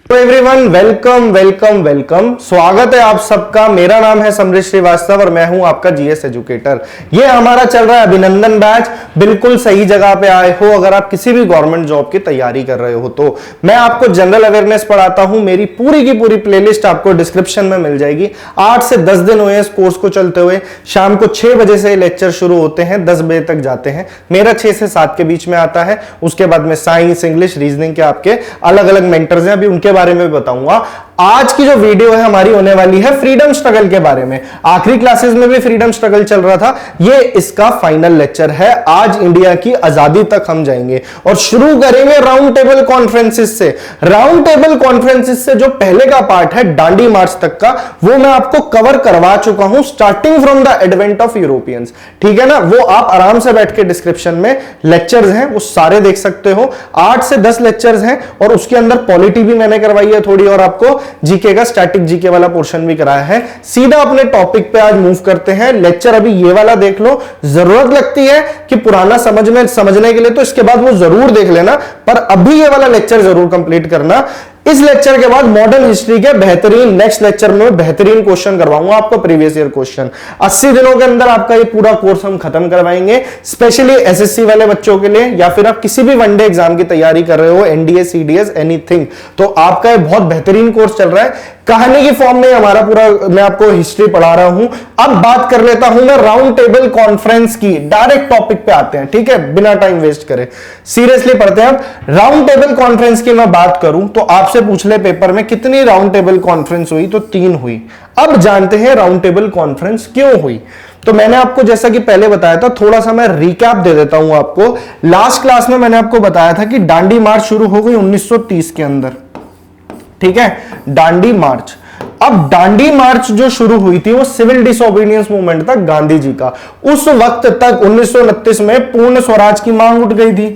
तो everyone welcome welcome welcome. स्वागत है आप सबका। मेरा नाम है समृद्ध श्रीवास्तव और मैं हूं आपका जीएस एजुकेटर। ये हमारा चल रहा है अभिनंदन बैच। बिल्कुल सही जगह पे आए हो। अगर आप किसी भी गवर्नमेंट जॉब की तैयारी कर रहे हो तो मैं आपको जनरल अवेयरनेस पढ़ाता हूं। मेरी पूरी की पूरी प्लेलिस्ट आपको डिस्क्रिप्शन में मिल जाएगी। 8 से 10 दिन हुए इस कोर्स को चलते हुए। शाम को 6 बजे से लेक्चर शुरू होते हैं, 10 बजे तक जाते हैं। मेरा 6 से 7 के बीच में आता है। उसके बाद में साइंस, इंग्लिश, रीजनिंग के आपके अलग अलग मेंटर्स हैं, अभी उनके बारे में बताऊंगा। आज की जो वीडियो है हमारी होने वाली है फ्रीडम स्ट्रगल के बारे में। आखिरी क्लासेस में भी फ्रीडम स्ट्रगल चल रहा था, ये इसका फाइनल लेक्चर है। आज इंडिया की आजादी तक हम जाएंगे और शुरू करेंगे राउंड टेबल कॉन्फ्रेंसिस से। राउंड टेबल कॉन्फ्रेंसिस से जो पहले का पार्ट है दांडी मार्च तक का, वो मैं आपको कवर करवा चुका हूं, starting from the advent of Europeans. ठीक है ना, वो आप आराम से बैठ के डिस्क्रिप्शन में लेक्चर्स हैं वो सारे देख सकते हो। 8 से 10 लेक्चर्स हैं और उसके अंदर पॉलिटी भी मैंने करवाई है थोड़ी, और आपको जीके का स्टैटिक जीके वाला पोर्शन भी कराया है। सीधा अपने टॉपिक पे आज मूव करते हैं। लेक्चर अभी ये वाला देख लो। जरूरत लगती है कि पुराना समझने के लिए तो इसके बाद वो जरूर देख लेना, पर अभी ये वाला लेक्चर जरूर कंप्लीट करना। इस लेक्चर के बाद मॉडर्न हिस्ट्री के बेहतरीन नेक्स्ट लेक्चर में बेहतरीन क्वेश्चन करवाऊंगा आपको, प्रीवियस ईयर क्वेश्चन। 80 दिनों के अंदर आपका ये पूरा कोर्स हम खत्म करवाएंगे, स्पेशली एसएससी वाले बच्चों के लिए, या फिर आप किसी भी वनडे एग्जाम की तैयारी कर रहे हो, एनडीए, सीडीएस, एनीथिंग, तो आपका ये बहुत बेहतरीन कोर्स चल रहा है। कहानी की फॉर्म में हमारा पूरा मैं आपको हिस्ट्री पढ़ा रहा हूं। अब बात कर लेता हूं मैं राउंड टेबल कॉन्फ्रेंस की। डायरेक्ट टॉपिक पे आते हैं, ठीक है, बिना टाइम वेस्ट करे सीरियसली पढ़ते हैं। अब राउंड टेबल कॉन्फ्रेंस की मैं बात करूं तो आपसे पूछ ले पेपर में कितनी राउंड टेबल कॉन्फ्रेंस हुई, तो 3 हुई। अब जानते हैं राउंड टेबल कॉन्फ्रेंस क्यों हुई। तो मैंने आपको जैसा कि पहले बताया था, थोड़ा सा मैं रिकैप दे देता हूं आपको। लास्ट क्लास में मैंने आपको बताया था कि दांडी मार्च शुरू हो गई 1930 के अंदर, ठीक है, दांडी मार्च। अब दांडी मार्च जो शुरू हुई थी वो सिविल डिसोबीडियंस मूवमेंट था गांधी जी का। उस वक्त तक 1929 में पूर्ण स्वराज की मांग उठ गई थी,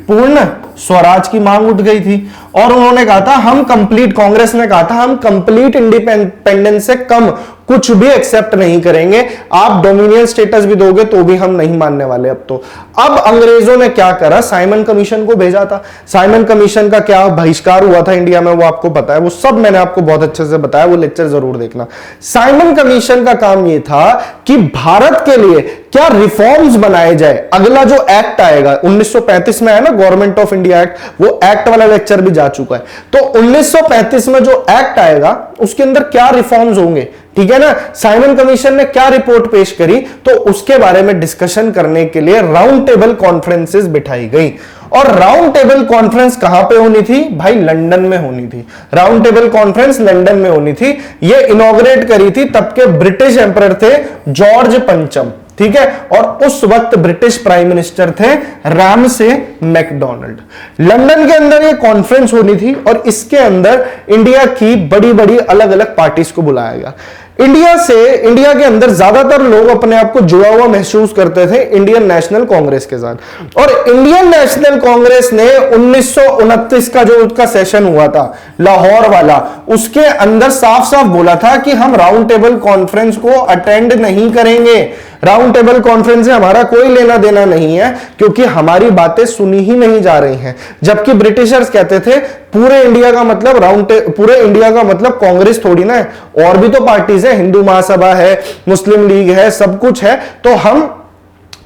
पूर्ण स्वराज की मांग उठ गई थी, और उन्होंने कहा था हम कंप्लीट, कांग्रेस ने कहा था हम कंप्लीट इंडिपेंडेंस से कम कुछ भी एक्सेप्ट नहीं करेंगे, आप डोमिनियन स्टेटस भी दोगे तो भी हम नहीं मानने वाले अब तो। अब अंग्रेजों ने क्या करा, साइमन कमीशन को भेजा था। साइमन कमीशन का क्या बहिष्कार हुआ था इंडिया में वो आपको पता है, वो सब मैंने आपको बहुत अच्छे से बताया, वो लेक्चर जरूर देखना। साइमन कमीशन का काम ये था कि भारत के लिए क्या रिफॉर्म्स बनाए जाए। अगला जो एक्ट आएगा 1935 में है ना, गवर्नमेंट ऑफ इंडिया एक्ट, वो एक्ट वाला लेक्चर भी जा चुका है। तो 1935 में जो एक्ट आएगा उसके अंदर क्या रिफॉर्म्स होंगे, ठीक है ना। साइमन कमीशन ने क्या रिपोर्ट पेश करी, तो उसके बारे में डिस्कशन करने के लिए राउंड टेबल कॉन्फ्रेंसेस बिठाई गई। और राउंड टेबल कॉन्फ्रेंस कहां पे होनी थी भाई, लंदन में होनी थी। राउंड टेबल कॉन्फ्रेंस लंदन में होनी थी। ये इनॉग्रेट करी थी तब के ब्रिटिश एम्परर थे जॉर्ज पंचम, ठीक है, और उस वक्त ब्रिटिश प्राइम मिनिस्टर थे रामसे मैकडॉनल्ड। लंदन के अंदर ये कॉन्फ्रेंस होनी थी और इसके अंदर इंडिया की बड़ी बड़ी अलग अलग पार्टीज को बुलाया गया। इंडिया के अंदर ज्यादातर लोग अपने आप को जुड़ा हुआ महसूस करते थे इंडियन नेशनल कांग्रेस के साथ, और इंडियन नेशनल कांग्रेस ने 1929 का जो उसका सेशन हुआ था लाहौर वाला, उसके अंदर साफ साफ बोला था कि हम राउंड टेबल कॉन्फ्रेंस को अटेंड नहीं करेंगे। राउंड टेबल कॉन्फ्रेंस से हमारा कोई लेना देना नहीं है, क्योंकि हमारी बातें सुनी ही नहीं जा रही हैं। जबकि ब्रिटिशर्स कहते थे पूरे इंडिया का मतलब पूरे इंडिया का मतलब कांग्रेस थोड़ी ना है, और भी तो पार्टीज है, हिंदू महासभा है, मुस्लिम लीग है, सब कुछ है। तो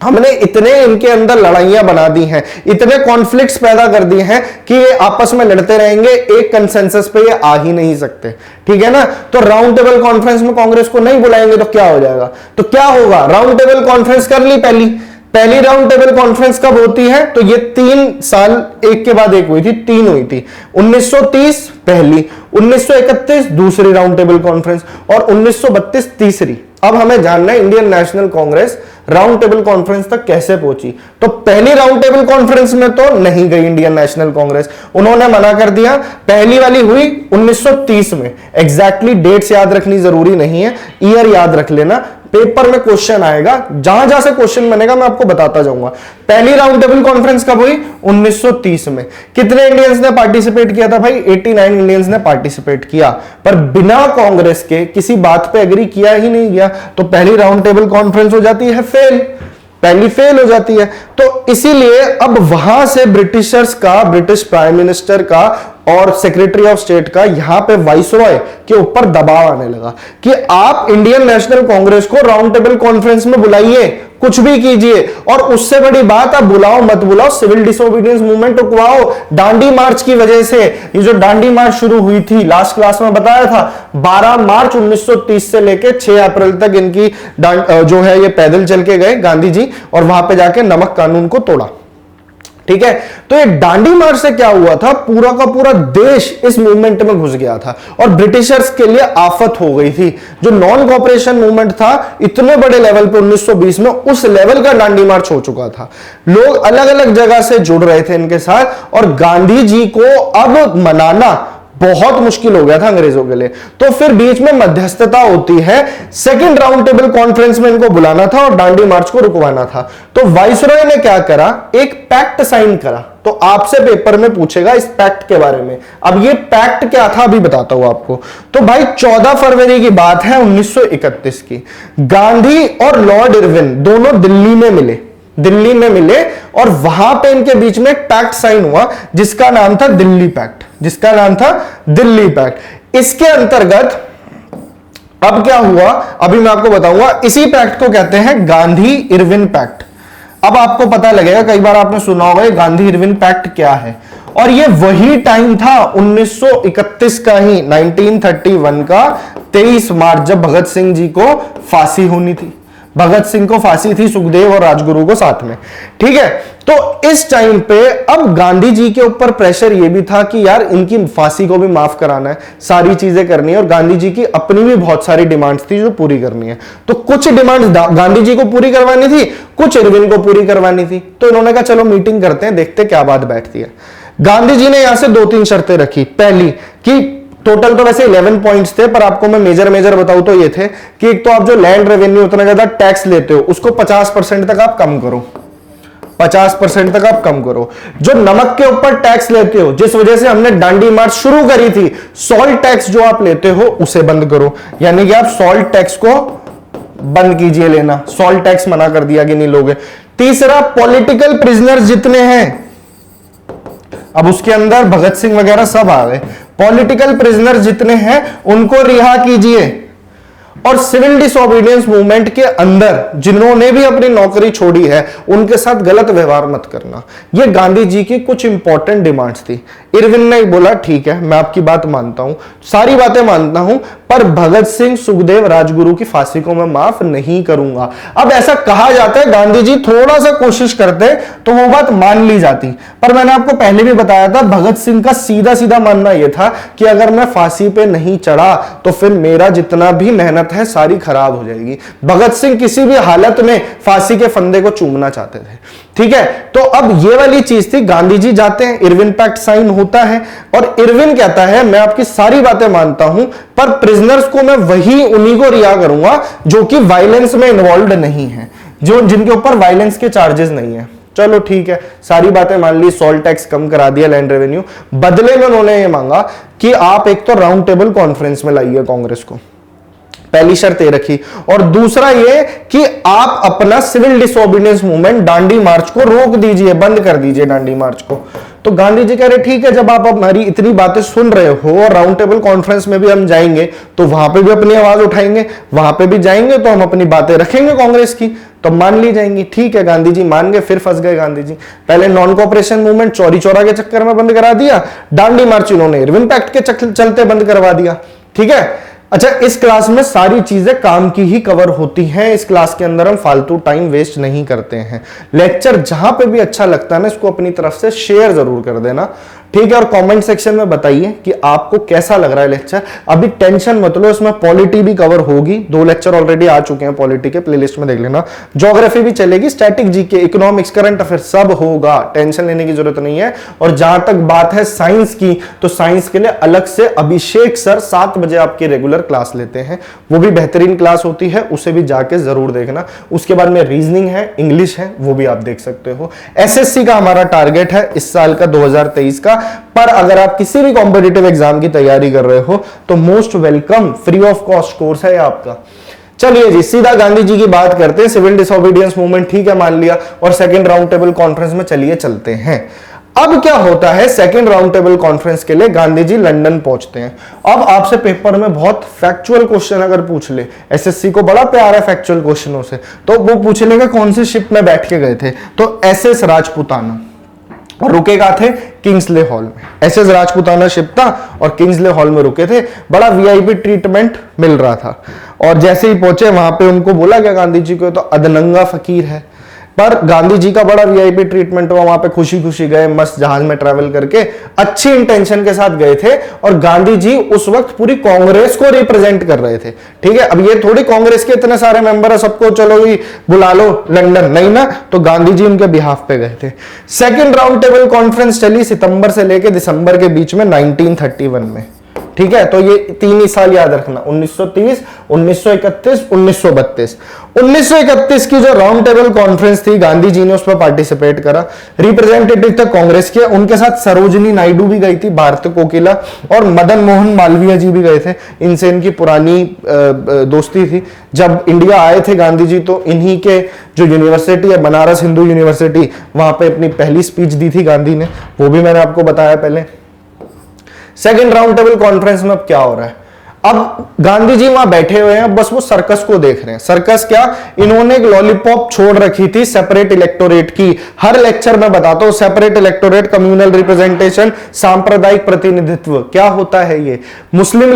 हमने इतने इनके अंदर लड़ाइयां बना दी हैं, इतने कॉन्फ्लिक्ट्स पैदा कर दिए हैं कि ये आपस में लड़ते रहेंगे, एक कंसेंसस पे ये आ ही नहीं सकते, ठीक है ना। तो राउंड टेबल कॉन्फ्रेंस में कांग्रेस को नहीं बुलाएंगे तो क्या हो जाएगा, तो क्या होगा, राउंड टेबल कॉन्फ्रेंस कर ली। पहली राउंड टेबल कॉन्फ्रेंस कब होती है, तो ये 3 साल एक के बाद एक हुई थी, 3 हुई थी। 1930 पहली, 1931 दूसरी राउंड टेबल कॉन्फ्रेंस, और 1932 तीसरी। अब हमें जानना है Indian national Congress round table conference तक कैसे पहुंची। तो पहली राउंड टेबल कॉन्फ्रेंस में तो नहीं गई इंडियन नेशनल कांग्रेस, उन्होंने मना कर दिया। पहली वाली हुई 1930 में, एग्जैक्टली डेट्स याद रखनी जरूरी नहीं है, ईयर याद रख लेना, पेपर में क्वेश्चन आएगा, जहां जहां से क्वेश्चन बनेगा मैं आपको बताता जाऊंगा। पहली राउंड टेबल कॉन्फ्रेंस कब हुई, 1930 में। कितने इंडियंस ने पार्टिसिपेट किया था भाई, 89 इंडियंस ने पार्टिसिपेट किया, पर बिना कांग्रेस के किसी बात पे एग्री किया ही नहीं गया, तो पहली राउंड टेबल कॉन्फ्रेंस हो जाती है फेल, पहली फेल हो जाती है। तो इसीलिए अब वहां से ब्रिटिश प्राइम मिनिस्टर का और सेक्रेटरी ऑफ स्टेट का यहां पे वाइसरॉय के ऊपर दबाव आने लगा कि आप इंडियन नेशनल कांग्रेस को राउंड टेबल कॉन्फ्रेंस में बुलाइए, कुछ भी कीजिए, और उससे बड़ी बात आप बुलाओ मत बुलाओ, सिविल डिसोबीडियंस मूवमेंट रुकवाओ। डांडी मार्च की वजह से ये जो डांडी मार्च शुरू हुई थी, लास्ट क्लास में बताया था, 12 मार्च 1930 से लेकर 6 अप्रैल तक इनकी जो है ये पैदल चल के गए गांधी जी, और वहां पे जाके नमक कानून को तोड़ा। ठीक है, तो ये दांडी मार्च से क्या हुआ था, पूरा का पूरा देश इस मूवमेंट में घुस गया था और ब्रिटिशर्स के लिए आफत हो गई थी। जो नॉन कॉपरेशन मूवमेंट था इतने बड़े लेवल पे 1920 में, उस लेवल का दांडी मार्च हो चुका था। लोग अलग अलग जगह से जुड़ रहे थे इनके साथ, और गांधी जी को अब मनाना बहुत मुश्किल हो गया था अंग्रेजों के लिए। तो फिर बीच में मध्यस्थता होती है, सेकंड राउंड टेबल कॉन्फ्रेंस में इनको बुलाना था और दांडी मार्च को रुकवाना था। तो वाइसरॉय ने क्या करा, एक पैक्ट साइन करा। तो आपसे पेपर में पूछेगा इस पैक्ट के बारे में। अब ये पैक्ट क्या था अभी बताता हूं आपको। तो भाई 14 फरवरी की बात है 1931 की। गांधी और लॉर्ड इरविन दोनों दिल्ली में मिले और वहां पे इनके बीच में एक पैक्ट साइन हुआ जिसका नाम था दिल्ली पैक्ट। इसके अंतर्गत अब क्या हुआ अभी मैं आपको बताऊंगा। इसी पैक्ट को कहते हैं गांधी इरविन पैक्ट। अब आपको पता लगेगा, कई बार आपने सुना होगा गांधी इरविन पैक्ट क्या है, और ये वही टाइम था 1931 का ही, 1931 का 23 मार्च, जब भगत सिंह जी को फांसी होनी थी। भगत सिंह को फांसी थी, सुखदेव और राजगुरु को साथ में। ठीक है, तो इस टाइम पे अब गांधी जी के ऊपर प्रेशर ये भी था कि यार इनकी फांसी को भी माफ कराना है, सारी चीजें करनी है, और गांधी जी की अपनी भी बहुत सारी डिमांड्स थी जो पूरी करनी है। तो कुछ डिमांड्स गांधी जी को पूरी करवानी थी, कुछ इरविन को पूरी करवानी थी। तो इन्होंने कहा चलो मीटिंग करते हैं, देखते क्या बात बैठती है। गांधी जी ने यहां से 2-3 शर्तें रखी। पहली कि टोटल तो वैसे 11 पॉइंट्स थे, पर आपको मैं मेजर बताऊं तो ये थे कि एक तो आप जो लैंड रेवेन्यू उतना ज्यादा टैक्स लेते हो उसको 50% तक आप कम करो, 50% तक आप कम करो। जो नमक के ऊपर टैक्स लेते हो, जिस वजह से हमने दांडी मार्च शुरू करी थी, सॉल्ट टैक्स जो आप लेते हो उसे बंद करो, यानी कि आप सॉल्ट टैक्स को बंद कीजिए लेना, सॉल्ट टैक्स मना कर दिया कि नहीं लोगे। तीसरा, पॉलिटिकल प्रिजनर्स जितने हैं, अब उसके अंदर भगत सिंह वगैरह सब आ गए, पॉलिटिकल प्रिजनर जितने हैं उनको रिहा कीजिए, और सिविल डिसोबीडियंस मूवमेंट के अंदर जिन्होंने भी अपनी नौकरी छोड़ी है उनके साथ गलत व्यवहार मत करना। ये गांधी जी की कुछ इंपॉर्टेंट डिमांड्स थी। इरविन ने बोला ठीक है मैं आपकी बात मानता हूं, सारी बातें मानता हूं, पर भगत सिंह, सुखदेव, राजगुरु की फांसी को मैं माफ नहीं करूंगा। अब ऐसा कहा जाता है गांधी जी थोड़ा सा कोशिश करते तो वो बात मान ली जाती, पर मैंने आपको पहले भी बताया था भगत सिंह का सीधा सीधा मानना यह था कि अगर मैं फांसी पे नहीं चढ़ा तो फिर मेरा जितना भी मेहनत है सारी खराब हो जाएगी। भगत सिंह किसी भी हालत में फांसी के फंदे को चूमना चाहते थे। ठीक है, तो अब ये वाली चीज थी। गांधी जी जाते हैं, इरविन पैक्ट साइन होता है, और इरविन कहता है मैं आपकी सारी बातें मानता हूं, पर प्रिजनर्स को मैं उन्हीं को रिहा करूंगा जो कि वायलेंस में इन्वॉल्व नहीं है, जो जिनके ऊपर वायलेंस के चार्जेस नहीं है। चलो ठीक है, सारी बातें मान ली, सॉल्ट टैक्स कम करा दिया, लैंड रेवेन्यू। बदले में उन्होंने ये मांगा कि आप एक तो राउंड टेबल कॉन्फ्रेंस में लाइए कांग्रेस को, पहली शर्त ये रखी, और दूसरा ये कि आप अपना सिविल डिसोबीडियंस मूवमेंट दांडी मार्च को रोक दीजिए, बंद कर दीजिए दांडी मार्च को। तो गांधी जी कह रहे ठीक है, जब आप हमारी इतनी बातें सुन रहे हो और राउंड टेबल कॉन्फ्रेंस में भी हम जाएंगे तो वहां पे भी अपनी आवाज उठाएंगे, वहां पे भी जाएंगे तो हम अपनी बातें रखेंगे कांग्रेस की, तो मान ली जाएंगी। ठीक है, गांधी जी मान गए। फिर फंस गए गांधी जी। पहले non cooperation movement Chauri Chaura के चक्कर में बंद करा दिया, दांडी मार्च इन्होंने इरविन पैक्ट के चलते बंद करवा दिया। ठीक है, अच्छा, इस क्लास में सारी चीजें काम की ही कवर होती हैं। इस क्लास के अंदर हम फालतू टाइम वेस्ट नहीं करते हैं। लेक्चर जहां पे भी अच्छा लगता है ना, इसको अपनी तरफ से शेयर जरूर कर देना, ठीक है, और कमेंट सेक्शन में बताइए कि आपको कैसा लग रहा है लेक्चर। अभी टेंशन मत लो, इसमें पॉलिटी भी कवर होगी, 2 लेक्चर ऑलरेडी आ चुके हैं पॉलिटी के, प्लेलिस्ट में देख लेना। ज्योग्राफी भी चलेगी, static, GK, economics, current affair सब होगा, टेंशन लेने की जरूरत नहीं है। और जहां तक बात है साइंस की, तो साइंस के लिए अलग से अभिषेक सर 7 बजे आपकी रेगुलर क्लास लेते हैं, वो भी बेहतरीन क्लास होती है, उसे भी जाके जरूर देखना। उसके बाद में रीजनिंग है, इंग्लिश है, वो भी आप देख सकते हो। एसएससी का हमारा टारगेट है इस साल का 2023 का, पर अगर आप किसी भी कॉम्पिटिटिव एग्जाम की तैयारी कर रहे हो तो most welcome, free of cost course है आपका। चलिए जी, सीधा गांधी जी की बात करते हैं। सिविल डिसोबीडियंस मूवमेंट ठीक है मान लिया, और सेकंड राउंड टेबल कॉन्फ्रेंस में चलिए चलते हैं। अब क्या होता है, सेकेंड राउंड टेबल कॉन्फ्रेंस के लिए गांधी जी लंदन पहुंचते हैं। अब आपसे पेपर में बहुत फैक्चुअल क्वेश्चन अगर पूछ ले, एसएससी को बड़ा प्यार है फैक्चुअल क्वेश्चनों से, तो वो पूछ लेगा कौन सी शिप में बैठ के गए थे, तो एसएस राजपूताना, और रुके कहां थे, किंग्सले हॉल में। एसएस राजपूताना शिप था और किंग्सले हॉल में रुके थे, बड़ा वीआईपी ट्रीटमेंट मिल रहा था। और जैसे ही पहुंचे वहां पे उनको बोला गया गांधी जी को तो अदनंगा फकीर है, पर गांधी जी का बड़ा वीआईपी ट्रीटमेंट हुआ, वहां पे खुशी खुशी गए, मस्त जहाज में ट्रैवल करके अच्छी इंटेंशन के साथ गए थे। और गांधी जी उस वक्त पूरी कांग्रेस को रिप्रेजेंट कर रहे थे, ठीक है। अब ये थोड़ी कांग्रेस के इतने सारे मेंबर है सबको चलो ही बुला लो लंदन, नहीं ना, तो गांधी जी उनके बिहाफ पे गए थे। सेकेंड राउंड टेबल कॉन्फ्रेंस चली सितंबर से लेकर दिसंबर के बीच में 1931 में, ठीक है। तो ये 3 ही साल याद रखना, 1930, 1931, 1932। 1931 की जो राउंड टेबल कॉन्फ्रेंस थी, गांधी जी ने उस पर पार्टिसिपेट करा, रिप्रेजेंटेटिव थे कांग्रेस के, उनके साथ सरोजिनी नायडू भी गई थी, भारत कोकिला, और मदन मोहन मालवीय जी भी गए थे। इनसे इनकी पुरानी दोस्ती थी। जब इंडिया आए थे गांधी जी तो इन्हीं के जो यूनिवर्सिटी है बनारस हिंदू यूनिवर्सिटी, वहां पे अपनी पहली स्पीच दी थी गांधी ने, वो भी मैंने आपको बताया पहले। सेकेंड राउंड टेबल कॉन्फ्रेंस में अब क्या हो रहा है, अब गांधी जी वहां बैठे हुए हैं, बस वो सर्कस को देख रहे हैं। सर्कस क्या, इन्होंने एक लॉलीपॉप छोड़ रखी थी सेपरेट इलेक्टोरेट की। हर लेक्चर में बताता हूं, सेपरेट इलेक्टोरेट, कम्युनल रिप्रेजेंटेशन, सांप्रदायिक प्रतिनिधित्व, क्या होता है ये। मुस्लिम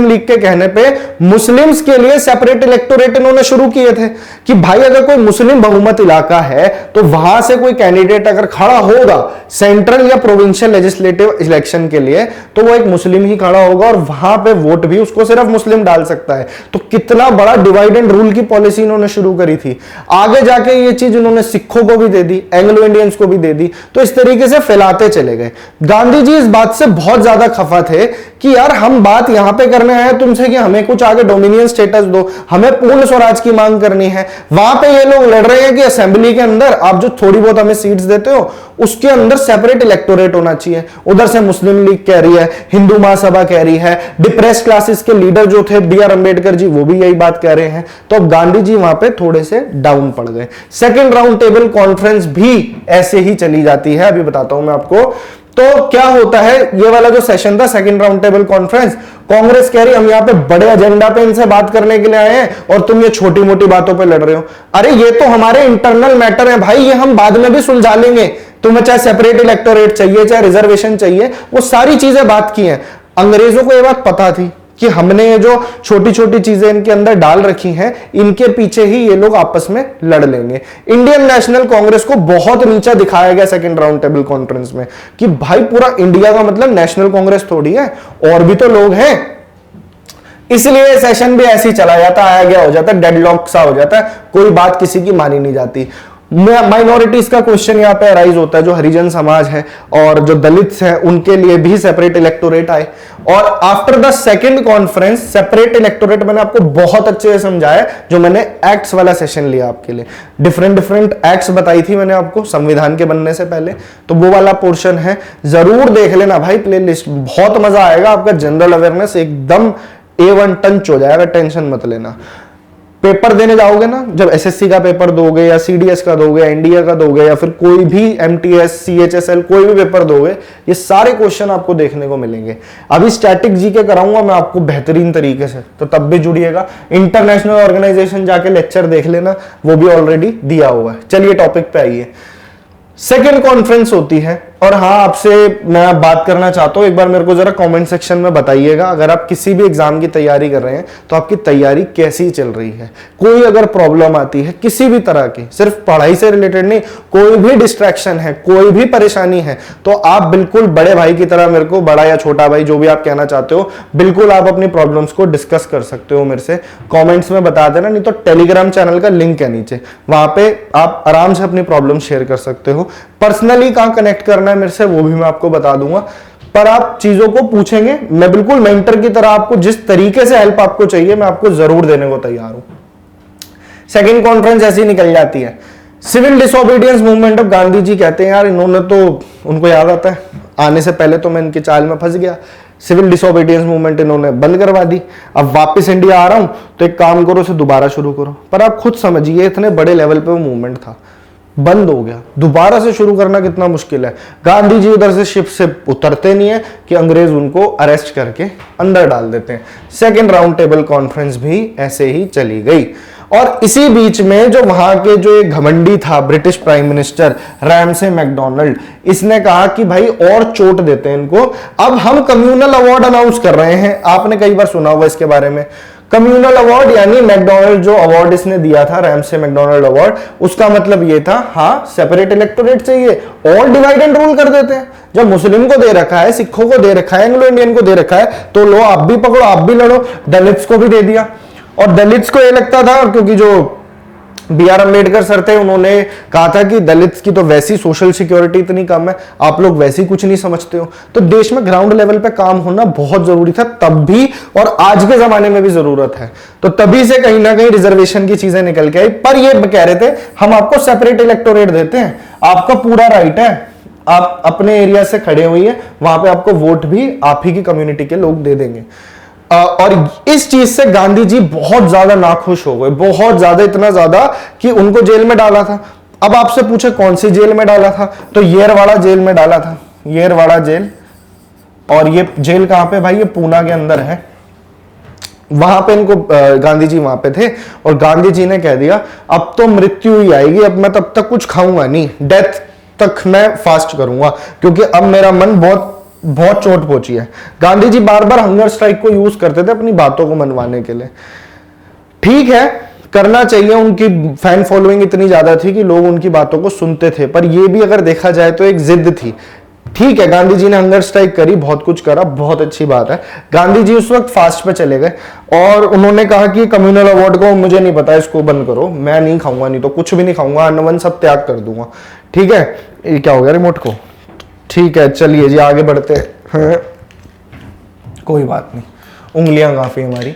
लीग के कहने पे मुस्लिम्स के लिए सेपरेट इलेक्टोरेट इन्होंने शुरू किए थे कि भाई अगर कोई मुस्लिम बहुमत इलाका है तो वहां से कोई कैंडिडेट अगर खड़ा होगा सेंट्रल या प्रोविंशियल लेजिस्लेटिव इलेक्शन के लिए, तो वो एक मुस्लिम ही खड़ा होगा और वहां पे वोट उसको सिर्फ मुस्लिम डाल सकता है। तो कितना बड़ा डिवाइड एंड रूल की पॉलिसी इन्होंने शुरू करी थी। आगे जाके ये चीज इन्होंने सिखों को भी दे दी, एंग्लो इंडियंस को भी दे दी, तो इस तरीके से फैलाते चले गए। गांधी जी इस बात से बहुत ज्यादा खफा थे कि यार हम बात यहां पे करने आए तुमसे कि हमें कुछ आगे डोमिनियन स्टेटस दो, हमें पूर्ण स्वराज की मांग करनी है। वहां पे ये लोग लड़ रहे हैं कि असेंबली के अंदर आप जो थोड़ी बहुत हमें सीट्स देते हो उसके अंदर सेपरेट इलेक्टोरेट होना चाहिए। उधर से मुस्लिम लीग कह रही है, हिंदू महासभा कह रही है, डिप्रेस्ड क्लासेस के लीडर जो थे बी आर अंबेडकर जी वो भी यही बात कह रहे हैं। तो अब गांधी जी वहां पे थोड़े से डाउन पड़ गए। सेकेंड राउंड टेबल कॉन्फ्रेंस भी ऐसे ही चली जाती है, अभी बताता हूं मैं आपको। तो क्या होता है, ये वाला जो सेशन था second round table conference, Congress कह रही हम यहाँ पे बड़े एजेंडा पे इनसे बात करने के लिए आए हैं और तुम ये छोटी मोटी बातों पे लड़ रहे हो। अरे ये तो हमारे इंटरनल मैटर है भाई, ये हम बाद में भी सुलझा लेंगे। तुम्हें चाहे सेपरेट इलेक्टोरेट चाहिए, चाहे रिजर्वेशन चाहिए, वो सारी चीजें बात की हैं। अंग्रेजों को यह बात पता थी कि हमने ये जो छोटी छोटी चीजें इनके अंदर डाल रखी हैं, इनके पीछे ही ये लोग आपस में लड़ लेंगे। इंडियन नेशनल कांग्रेस को बहुत नीचा दिखाया गया सेकेंड राउंड टेबल कॉन्फ्रेंस में कि भाई पूरा इंडिया का मतलब नेशनल कांग्रेस थोड़ी है, और भी तो लोग हैं। इसलिए सेशन भी ऐसे ही चला जाता, आया गया हो जाता, डेडलॉक सा हो जाता है, कोई बात किसी की मानी नहीं जाती। माइनॉरिटीज का क्वेश्चन यहाँ पे अराइज होता है, जो हरिजन समाज है और जो दलित है उनके लिए भी सेपरेट इलेक्टोरेट आए। और after the second conference separate electorate मैंने आपको बहुत अच्छे से समझाया, जो मैंने एक्ट्स वाला सेशन लिया आपके लिए, डिफरेंट एक्ट्स बताई थी मैंने आपको संविधान के बनने से पहले, तो वो वाला पोर्शन है, जरूर देख लेना भाई प्लेलिस्ट, बहुत मजा आएगा। आपका जनरल अवेयरनेस एकदम A1 टंच हो जाएगा, टेंशन मत लेना। पेपर देने जाओगे ना, जब एसएससी का पेपर दोगे या सीडीएस का दोगे या एनडीए का दोगे या फिर कोई भी एमटीएस सीएचएसएल कोई भी पेपर दोगे, ये सारे क्वेश्चन आपको देखने को मिलेंगे। अभी स्टैटिक जीके कराऊंगा मैं आपको बेहतरीन तरीके से, तो तब भी जुड़िएगा। इंटरनेशनल ऑर्गेनाइजेशन जाके लेक्चर देख लेना, वो भी ऑलरेडी दिया हुआ है। चलिए टॉपिक पे आइए। सेकेंड कॉन्फ्रेंस होती है, और हाँ आपसे मैं बात करना चाहता हूं, एक बार मेरे को जरा कमेंट सेक्शन में बताइएगा, अगर आप किसी भी एग्जाम की तैयारी कर रहे हैं तो आपकी तैयारी कैसी चल रही है। कोई अगर प्रॉब्लम आती है किसी भी तरह की, सिर्फ पढ़ाई से रिलेटेड नहीं, कोई भी डिस्ट्रैक्शन है, कोई भी परेशानी है, तो आप बिल्कुल बड़े भाई की तरह मेरे को, बड़ा या छोटा भाई जो भी आप कहना चाहते हो, बिल्कुल आप अपनी प्रॉब्लम्स को डिस्कस कर सकते हो मेरे से, कॉमेंट्स में बता देना। नहीं तो टेलीग्राम चैनल का लिंक है नीचे, वहां पे आप आराम से अपनी प्रॉब्लम शेयर कर सकते हो। पर्सनली कहां कनेक्ट करना है मेरे से वो भी मैं आपको बता दूंगा, पर आप चीजों को पूछेंगे, मैं बिल्कुल मेंटर की तरह आपको जिस तरीके से हेल्प आपको चाहिए मैं आपको जरूर देने को तैयार हूं। सेकेंड कॉन्फ्रेंस ऐसी निकल जाती है। Civil disobedience movement of Gandhi ji कहते हैं यार इन्होंने तो, उनको याद आता है आने से पहले तो मैं इनके चाल में फंस गया, सिविल डिसोबीडियंस मूवमेंट इन्होंने बंद करवा दी, अब वापस इंडिया आ रहा हूं तो एक काम करो, उसे दोबारा शुरू करो। पर आप खुद समझिए इतने बड़े लेवल पे वो मूवमेंट था, बंद हो गया, दोबारा से शुरू करना कितना मुश्किल है। गांधी जी उधर से शिप से उतरते नहीं है कि अंग्रेज उनको अरेस्ट करके अंदर डाल देते हैं। सेकेंड राउंड टेबल कॉन्फ्रेंस भी ऐसे ही चली गई। और इसी बीच में जो वहां के जो एक घमंडी था British prime minister Ramsay MacDonald, इसने कहा कि भाई और चोट देते हैं इनको, अब हम कम्युनल अवार्ड अनाउंस कर रहे हैं। आपने कई बार सुना होगा इसके बारे में। कम्युनल अवार्ड यानी मैकडोनाल्ड जो अवार्ड इसने दिया था, रैमसे मैकडोनाल्ड अवार्ड, उसका मतलब ये था हाँ सेपरेट इलेक्टोरेट चाहिए और डिवाइड एंड रूल कर देते हैं। जब मुस्लिम को दे रखा है, सिखों को दे रखा है, एंग्लो इंडियन को दे रखा है, तो लो आप भी पकड़ो, आप भी लड़ो। दलित्स को भी दे दिया। और दलित्स को ये लगता था, क्योंकि जो बी.आर. अम्बेडकर सर थे उन्होंने कहा था कि दलित्स की तो वैसी सोशल सिक्योरिटी इतनी कम है, आप लोग वैसी कुछ नहीं समझते हो। तो देश में ग्राउंड लेवल पे काम होना बहुत जरूरी था तब भी, और आज के जमाने में भी जरूरत है। तो तभी से कहीं ना कहीं रिजर्वेशन की चीजें निकल के आई। पर ये कह रहे थे हम आपको सेपरेट इलेक्टोरेट देते हैं, आपका पूरा राइट है, आप अपने एरिया से खड़े हुई है, वहां पे आपको वोट भी आप ही की कम्युनिटी के लोग दे देंगे। और इस चीज से गांधी जी बहुत ज्यादा नाखुश हो गए, बहुत ज्यादा, इतना ज्यादा कि उनको जेल में डाला था। अब आपसे पूछे कौन सी जेल में डाला था, तो येरवाड़ा जेल में डाला था, येरवाड़ा जेल। और ये जेल कहां पे भाई, ये पूना के अंदर है। वहां पे इनको गांधी जी वहां पे थे और गांधी जी ने कह दिया अब तो मृत्यु ही आएगी, अब मैं तब तक कुछ खाऊंगा नहीं, डेथ तक मैं फास्ट करूंगा, क्योंकि अब मेरा मन बहुत चोट पहुंची है। गांधी जी बार बार हंगर स्ट्राइक को यूज करते थे अपनी बातों को मनवाने के लिए। ठीक है, करना चाहिए, उनकी फैन फॉलोइंग इतनी ज्यादा थी कि लोग उनकी बातों को सुनते थे, पर यह भी अगर देखा जाए तो एक जिद थी। ठीक है, गांधी जी ने हंगर स्ट्राइक करी, बहुत कुछ करा, बहुत अच्छी बात है। गांधी जी उस वक्त फास्ट पे चले गए और उन्होंने कहा कि कम्युनल अवार्ड को मुझे नहीं पता, इसको बंद करो, मैं नहीं खाऊंगा, नहीं तो कुछ भी नहीं खाऊंगा, अन्न वन सब त्याग कर दूंगा। ठीक है, ये क्या हो गया रिमोट को। ठीक है, चलिए जी आगे बढ़ते हैं, कोई बात नहीं, उंगलियां काफी हमारी,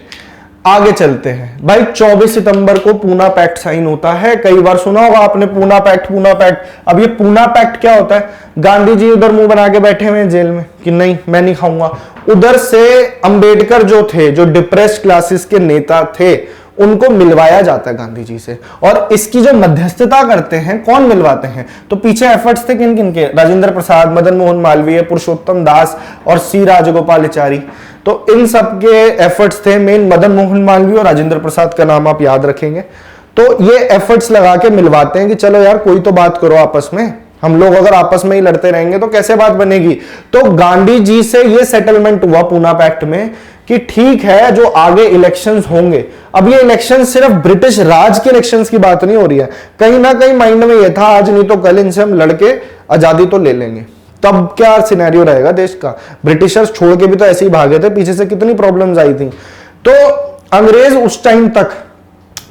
आगे चलते हैं। भाई 24 सितंबर को पूना पैक्ट साइन होता है। कई बार सुना होगा आपने पूना पैक्ट, पूना पैक्ट। अब ये पूना पैक्ट क्या होता है, गांधी जी उधर मुंह बना के बैठे हुए हैं जेल में कि नहीं मैं नहीं खाऊंगा, उधर से अंबेडकर जो थे, जो डिप्रेस्ड क्लासेस के नेता थे, उनको मिलवाया जाता है गांधी जी से। और इसकी जो मध्यस्थता करते हैं, कौन मिलवाते हैं, तो पीछे एफर्ट्स थे किन किन के, राजेंद्र प्रसाद, मदन मोहन मालवीय, पुरुषोत्तम दास और सी राजगोपालाचारी। तो इन सब के एफर्ट्स थे, मेन मदन मोहन मालवीय और राजेंद्र प्रसाद का नाम आप याद रखेंगे। तो ये एफर्ट्स लगा के मिलवाते हैं कि चलो यार कोई तो बात करो आपस में, हम लोग अगर आपस में ही लड़ते रहेंगे तो कैसे बात बनेगी। तो गांधी जी से ये सेटलमेंट हुआ पूना पैक्ट में कि ठीक है जो आगे इलेक्शंस होंगे, अब ये इलेक्शन सिर्फ ब्रिटिश राज के इलेक्शंस की बात नहीं हो रही है, कहीं ना कहीं माइंड में ये था आज नहीं तो कल इनसे हम लड़के आजादी तो ले लेंगे। तब क्या सिनेरियो रहेगा देश का, ब्रिटिशर्स छोड़ के भी तो ऐसे ही भागे थे, पीछे से कितनी प्रॉब्लम्स आई थी। तो अंग्रेज उस टाइम तक,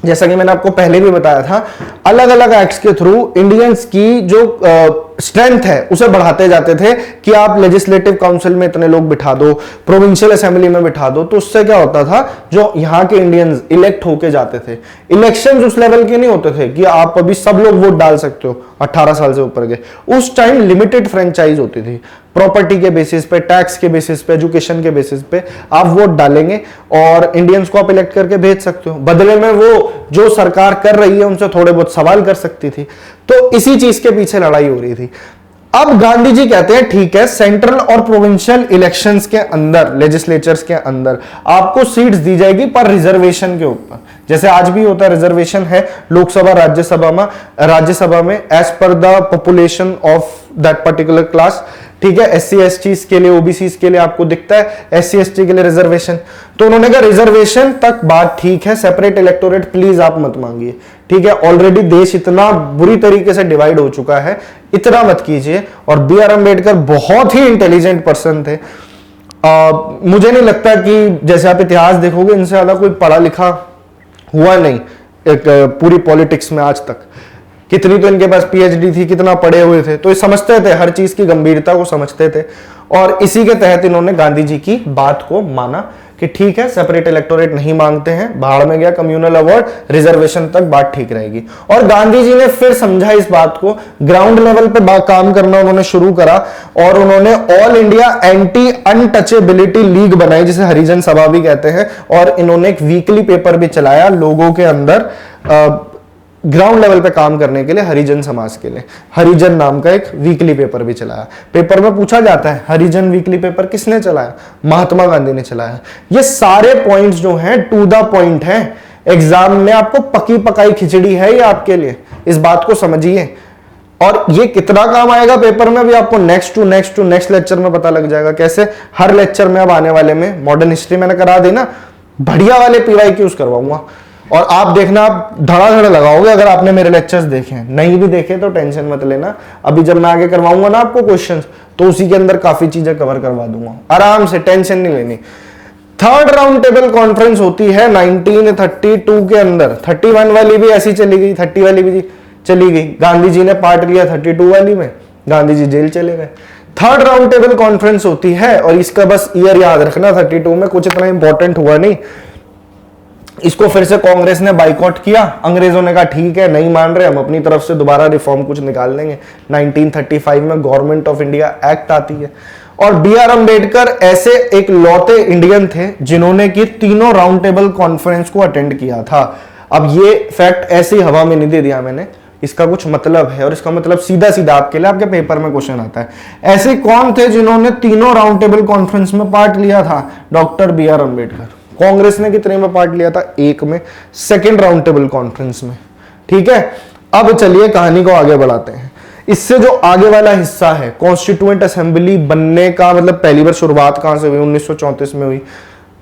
जैसा कि मैंने आपको पहले भी बताया था, अलग अलग एक्ट्स के थ्रू इंडियंस की जो स्ट्रेंथ है उसे बढ़ाते जाते थे कि आप लेजिस्लेटिव काउंसिल में इतने लोग बिठा दो, प्रोविंशियल असेंबली में बिठा दो। तो उससे क्या होता था, जो यहाँ के इंडियंस इलेक्ट होके जाते थे, इलेक्शंस उस लेवल के नहीं होते थे कि आप अभी सब लोग वोट डाल सकते हो 18 साल से ऊपर के। उस टाइम लिमिटेड फ्रेंचाइज होती थी, प्रॉपर्टी के बेसिस पे, टैक्स के बेसिस पे, एजुकेशन के बेसिस पे आप वोट डालेंगे और इंडियंस को आप इलेक्ट करके भेज सकते हो। बदले में वो जो सरकार कर रही है उनसे थोड़े बहुत सवाल कर सकती थी। तो इसी चीज के पीछे लड़ाई हो रही थी। अब गांधी जी कहते हैं ठीक है, सेंट्रल और प्रोविंशियल इलेक्शंस के अंदर, लेजिस्लेचर्स के अंदर आपको सीट्स दी जाएगी पर रिजर्वेशन के ऊपर, जैसे आज भी होता है रिजर्वेशन है लोकसभा राज्यसभा में as per the population of that particular class. ठीक है, SC ST के लिए, OBC के लिए आपको दिखता है SC ST के लिए रिजर्वेशन। तो उन्होंने कहा रिजर्वेशन तक बात ठीक है, सेपरेट इलेक्टोरेट प्लीज आप मत मांगिए। ठीक है, ऑलरेडी देश इतना बुरी तरीके से डिवाइड हो चुका है, इतना मत कीजिए। और B.R. अम्बेडकर बहुत ही इंटेलिजेंट पर्सन थे। मुझे नहीं लगता कि जैसे आप इतिहास देखोगे इनसे ज्यादा कोई पढ़ा लिखा हुआ नहीं एक पूरी पॉलिटिक्स में आज तक। कितनी तो इनके पास PhD थी, कितना पढ़े हुए थे, तो ये समझते थे, हर चीज की गंभीरता को समझते थे। और इसी के तहत इन्होंने गांधी जी की बात को माना कि ठीक है सेपरेट इलेक्टोरेट नहीं मांगते हैं, भाड़ में गया कम्युनल अवार्ड, रिजर्वेशन तक बात ठीक रहेगी। और गांधी जी ने फिर समझा इस बात को, ग्राउंड लेवल पे काम करना उन्होंने शुरू करा और उन्होंने all India anti untouchability league बनाई, जिसे हरिजन सभा भी कहते हैं। और इन्होंने एक वीकली पेपर भी चलाया लोगों के अंदर ग्राउंड लेवल पे काम करने के लिए हरिजन समाज के लिए हरिजन नाम का एक वीकली पेपर भी चलाया। पेपर में पूछा जाता है हरिजन वीकली पेपर किसने चलाया? महात्मा गांधी ने चलाया। ये सारे पॉइंट्स जो हैं टू द पॉइंट हैं, एग्जाम में आपको पकी पकाई खिचड़ी है ये आपके लिए, इस बात को समझिए। और ये कितना काम आएगा पेपर में भी आपको नेक्स्ट लेक्चर में पता लग जाएगा। कैसे? हर लेक्चर में अब आने वाले में मॉडर्न हिस्ट्री मैंने करा दी ना, बढ़िया वाले PYQs करवाऊंगा और आप देखना, आप धड़ाधड़ लगाओगे अगर आपने मेरे लेक्चर्स देखे हैं। नहीं भी देखे तो टेंशन मत लेना, अभी जब मैं आगे करवाऊंगा ना आपको क्वेश्चंस, तो उसी के अंदर काफी चीजें कवर करवा दूंगा, आराम से, टेंशन नहीं लेनी। थर्ड राउंड टेबल कॉन्फ्रेंस होती है 1932 के अंदर। 31 वाली भी ऐसी चली गई, 30 वाली भी चली गई, गांधी जी ने पार्ट लिया 32 वाली में, गांधी जी जेल चले गए। थर्ड राउंड टेबल कॉन्फ्रेंस होती है और इसका बस ईयर याद रखना, 32 में कुछ इतना इंपॉर्टेंट हुआ नहीं। इसको फिर से कांग्रेस ने बाइकआउट किया, अंग्रेजों ने कहा ठीक है नहीं मान रहे, हम अपनी तरफ से दोबारा रिफॉर्म कुछ निकाल लेंगे। 1935 में गवर्नमेंट ऑफ इंडिया एक्ट आती है और BR अम्बेडकर ऐसे एक लौते इंडियन थे जिन्होंने की तीनों राउंड टेबल कॉन्फ्रेंस को अटेंड किया था। अब ये फैक्ट ऐसी हवा में नहीं दे दिया मैंने, इसका कुछ मतलब है और इसका मतलब सीधा सीधा आपके लिए आपके पेपर में क्वेश्चन आता है। ऐसे कौन थे जिन्होंने तीनों राउंड टेबल कॉन्फ्रेंस में पार्ट लिया था? Doctor BR Ambedkar. कांग्रेस ने कितने में पार्ट लिया था? एक में, सेकेंड राउंड टेबल कॉन्फ्रेंस में। ठीक है, अब चलिए कहानी को आगे बढ़ाते हैं। इससे जो आगे वाला हिस्सा है, कॉन्स्टिट्यूएंट असेंबली बनने का मतलब पहली बार शुरुआत कहां से हुई? 1934 में हुई।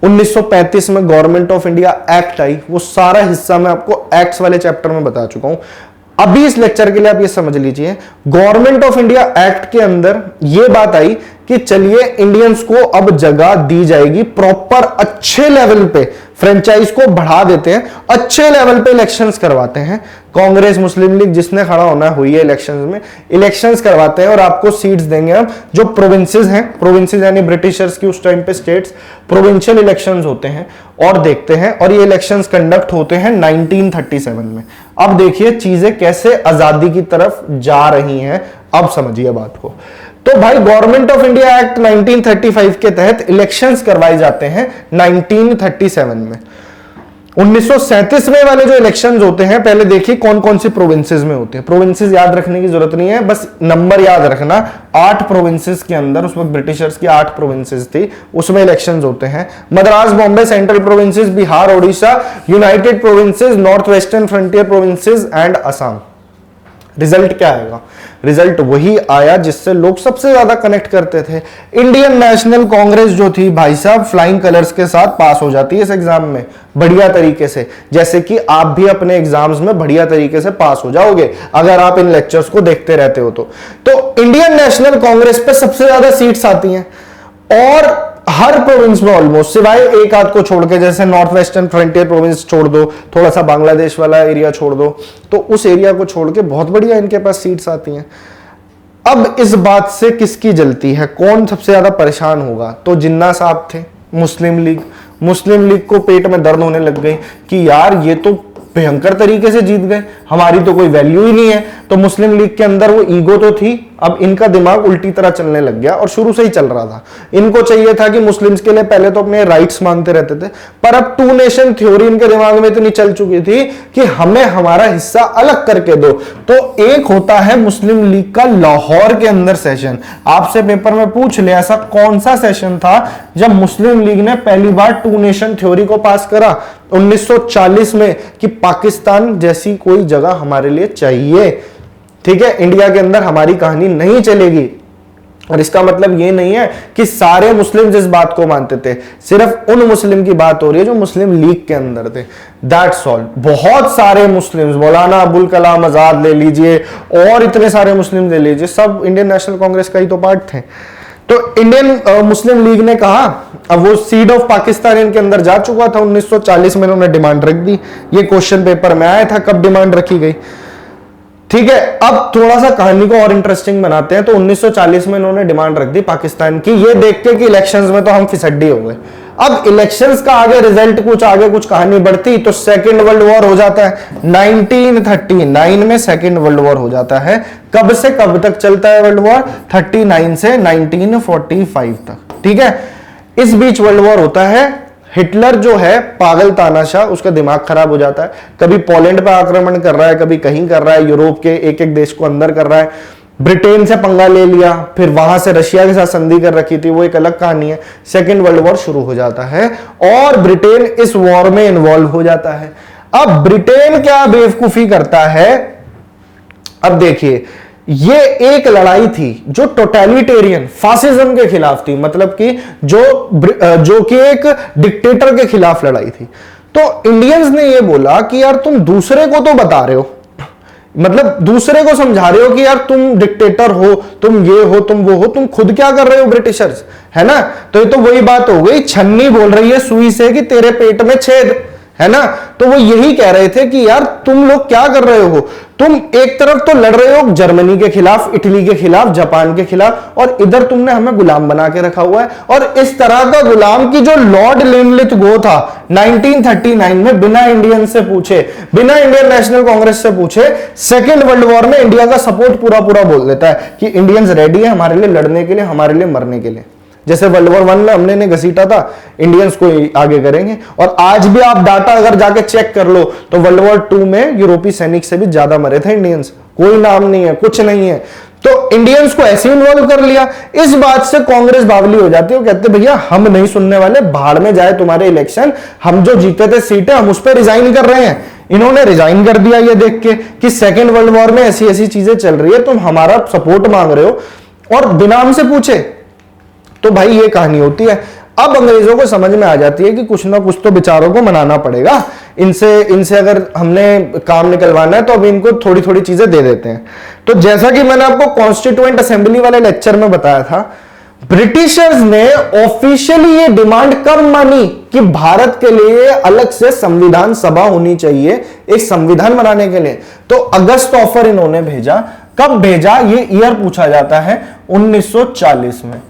1935 में गवर्नमेंट ऑफ इंडिया एक्ट आई, वो सारा हिस्सा मैं आपको एक्ट्स वाले चैप्टर में बता चुका हूं। अभी इस लेक्चर के लिए आप ये समझ लीजिए, गवर्नमेंट ऑफ इंडिया एक्ट के अंदर ये बात आई कि चलिए इंडियंस को अब जगह दी जाएगी, प्रॉपर अच्छे लेवल पे फ्रेंचाइज को बढ़ा देते हैं, अच्छे लेवल पे इलेक्शंस करवाते हैं। कांग्रेस मुस्लिम लीग जिसने खड़ा होना हुई है इलेक्शंस में, इलेक्शंस करवाते हैं और आपको सीट्स देंगे हम। जो प्रोविंसेस हैं, प्रोविंसेस यानी ब्रिटिशर्स की उस टाइम पे स्टेट्स, प्रोविंशियल इलेक्शंस होते हैं और देखते हैं, और ये इलेक्शंस कंडक्ट होते हैं 1937 में। अब देखिए चीजें कैसे आजादी की तरफ जा रही हैं, अब समझिए बात को। तो भाई गवर्नमेंट ऑफ इंडिया एक्ट 1935 के तहत इलेक्शंस करवाए जाते हैं 1937 में। 1937 में वाले जो इलेक्शंस होते हैं, पहले देखिए कौन कौन सी प्रोविंसेस में होते हैं। प्रोविंसेस याद रखने की जरूरत नहीं है, बस नंबर याद रखना। 8 प्रोविंसेस के अंदर, उस वक्त ब्रिटिशर्स की 8 प्रोविंसेस थी, उसमें इलेक्शंस होते हैं। Madras, Bombay, central provinces, Bihar, Odisha, United provinces, north western frontier provinces and Assam. Result क्या आएगा? रिजल्ट वही आया जिससे लोग सबसे ज्यादा कनेक्ट करते थे। इंडियन नेशनल कांग्रेस जो थी भाई साहब, फ्लाइंग कलर्स के साथ पास हो जाती है इस एग्जाम में बढ़िया तरीके से, जैसे कि आप भी अपने एग्जाम्स में बढ़िया तरीके से पास हो जाओगे अगर आप इन लेक्चर्स को देखते रहते हो तो इंडियन नेशनल कांग्रेस पे सबसे ज्यादा सीट्स आती हैं और हर प्रोविंस में ऑलमोस्ट, सिवाय एक आध को छोड़ के, जैसे नॉर्थ वेस्टर्न फ्रंटियर प्रोविंस छोड़ दो, थोड़ा सा बांग्लादेश वाला एरिया छोड़ दो, तो उस एरिया को छोड़ के बहुत बढ़िया इनके पास सीट्स आती हैं। अब इस बात से किसकी जलती है, कौन सबसे ज्यादा परेशान होगा? तो जिन्ना साहब थे, मुस्लिम लीग को पेट में दर्द होने लग गई कि यार ये तो भयंकर तरीके से जीत गए, हमारी तो कोई वैल्यू ही नहीं है। तो मुस्लिम लीग के अंदर वो ईगो तो थी, अब इनका दिमाग उल्टी तरह चलने लग गया और शुरू से ही चल रहा था। इनको चाहिए था कि मुस्लिम्स के लिए पहले तो अपने राइट्स मांगते रहते थे, पर अब 2 नेशन थ्योरी इनके दिमाग में इतनी चल चुकी थी कि हमें हमारा हिस्सा अलग करके दो। तो एक होता है मुस्लिम लीग का लाहौर के अंदर सेशन, आपसे पेपर में पूछ ले ऐसा कौन सा सेशन था जब मुस्लिम लीग ने पहली बार 2 नेशन थ्योरी को पास करा? 1940 में, कि पाकिस्तान जैसी कोई जगह हमारे लिए चाहिए। ठीक है, इंडिया के अंदर हमारी कहानी नहीं चलेगी। और इसका मतलब ये नहीं है कि सारे मुस्लिम जिस बात को मानते थे, सिर्फ उन मुस्लिम की बात हो रही है जो मुस्लिम लीग के अंदर थे, दैट्स ऑल। बहुत सारे मुस्लिम्स, मौलाना अबुल कलाम आजाद ले लीजिए और इतने सारे मुस्लिम ले लीजिए, सब इंडियन नेशनल कांग्रेस का ही तो पार्ट थे। तो इंडियन मुस्लिम लीग ने कहा, अब वो सीड ऑफ पाकिस्तान इनके अंदर जा चुका था, 1940 में इन्होंने डिमांड रख दी। ये क्वेश्चन पेपर में आया था कब डिमांड रखी गई। ठीक है, अब थोड़ा सा कहानी को और इंटरेस्टिंग बनाते हैं। तो 1940 में इन्होंने डिमांड रख दी पाकिस्तान की, ये देख के कि इलेक्शंस में तो हम फिसड्डी हो गए। अब इलेक्शंस का आगे रिजल्ट कुछ कहानी बढ़ती तो सेकेंड वर्ल्ड वॉर हो जाता है। 1939 में सेकेंड वर्ल्ड वॉर हो जाता है। कब से कब तक चलता है वर्ल्ड वॉर? 39 से 1945 तक। ठीक है, इस बीच वर्ल्ड वॉर होता है, हिटलर जो है पागल तानाशाह, उसका दिमाग खराब हो जाता है, कभी पोलैंड पर आक्रमण कर रहा है, कभी कहीं कर रहा है, यूरोप के एक एक देश को अंदर कर रहा है, ब्रिटेन से पंगा ले लिया, फिर वहां से रशिया के साथ संधि कर रखी थी, वो एक अलग कहानी है। सेकेंड वर्ल्ड वॉर शुरू हो जाता है और ब्रिटेन इस वॉर में इन्वॉल्व हो जाता है। अब ब्रिटेन क्या बेवकूफी करता है, अब देखिए, ये एक लड़ाई थी जो टोटलिटेरियन फासिज्म के खिलाफ थी, मतलब कि जो कि एक डिक्टेटर के खिलाफ लड़ाई थी। तो इंडियंस ने ये बोला कि यार तुम दूसरे को तो बता रहे हो, मतलब दूसरे को समझा रहे हो कि यार तुम डिक्टेटर हो, तुम ये हो, तुम वो हो, तुम खुद क्या कर रहे हो ब्रिटिशर्स, है ना। तो ये तो वही बात हो गई, छन्नी बोल रही है सुई से कि तेरे पेट में छेद, है ना। तो वो यही कह रहे थे कि यार तुम लोग क्या कर रहे हो, तुम एक तरफ तो लड़ रहे हो जर्मनी के खिलाफ, इटली के खिलाफ, जापान के खिलाफ, और इधर तुमने हमें गुलाम बना के रखा हुआ है। और इस तरह का गुलाम की जो लॉर्ड लिनलिथगो था 1939 में, बिना इंडियन से पूछे, बिना इंडियन नेशनल कांग्रेस से पूछे, सेकेंड वर्ल्ड वॉर में इंडिया का सपोर्ट पूरा पूरा बोल देता है कि इंडियंस रेडी है हमारे लिए लड़ने के लिए, हमारे लिए मरने के लिए। जैसे वर्ल्ड वॉर 1 में हमने ने घसीटा था, इंडियंस को आगे करेंगे। और आज भी आप डाटा अगर जाके चेक कर लो तो वर्ल्ड वॉर 2 में यूरोपीय सैनिक से भी ज्यादा मरे थे इंडियंस, कोई नाम नहीं है, कुछ नहीं है। तो इंडियंस को ऐसे इन्वॉल्व कर लिया। इस बात से कांग्रेस बावली हो जाती है, वो कहते भैया हम नहीं सुनने वाले, भाड़ में जाए तुम्हारे इलेक्शन, हम जो जीते थे सीटें हम उस पर रिजाइन कर रहे हैं। इन्होंने रिजाइन कर दिया ये देख के कि सेकेंड वर्ल्ड वॉर में ऐसी ऐसी चीजें चल रही है, तुम हमारा सपोर्ट मांग रहे हो, और बिना हमसे पूछे। तो भाई ये कहानी होती है। अब अंग्रेजों को समझ में आ जाती है कि कुछ ना कुछ तो बेचारों को मनाना पड़ेगा, इनसे अगर हमने काम निकलवाना है तो अब इनको थोड़ी थोड़ी चीजें दे देते हैं। तो जैसा कि मैंने आपको कॉन्स्टिट्यूएंट असेंबली वाले लेक्चर में बताया था, ब्रिटिशर्स ने ऑफिशियली ये डिमांड कब मानी कि भारत के लिए अलग से संविधान सभा होनी चाहिए एक संविधान बनाने के लिए। तो अगस्त ऑफर इन्होंने भेजा। कब भेजा, ये ईयर पूछा जाता है 1940 में।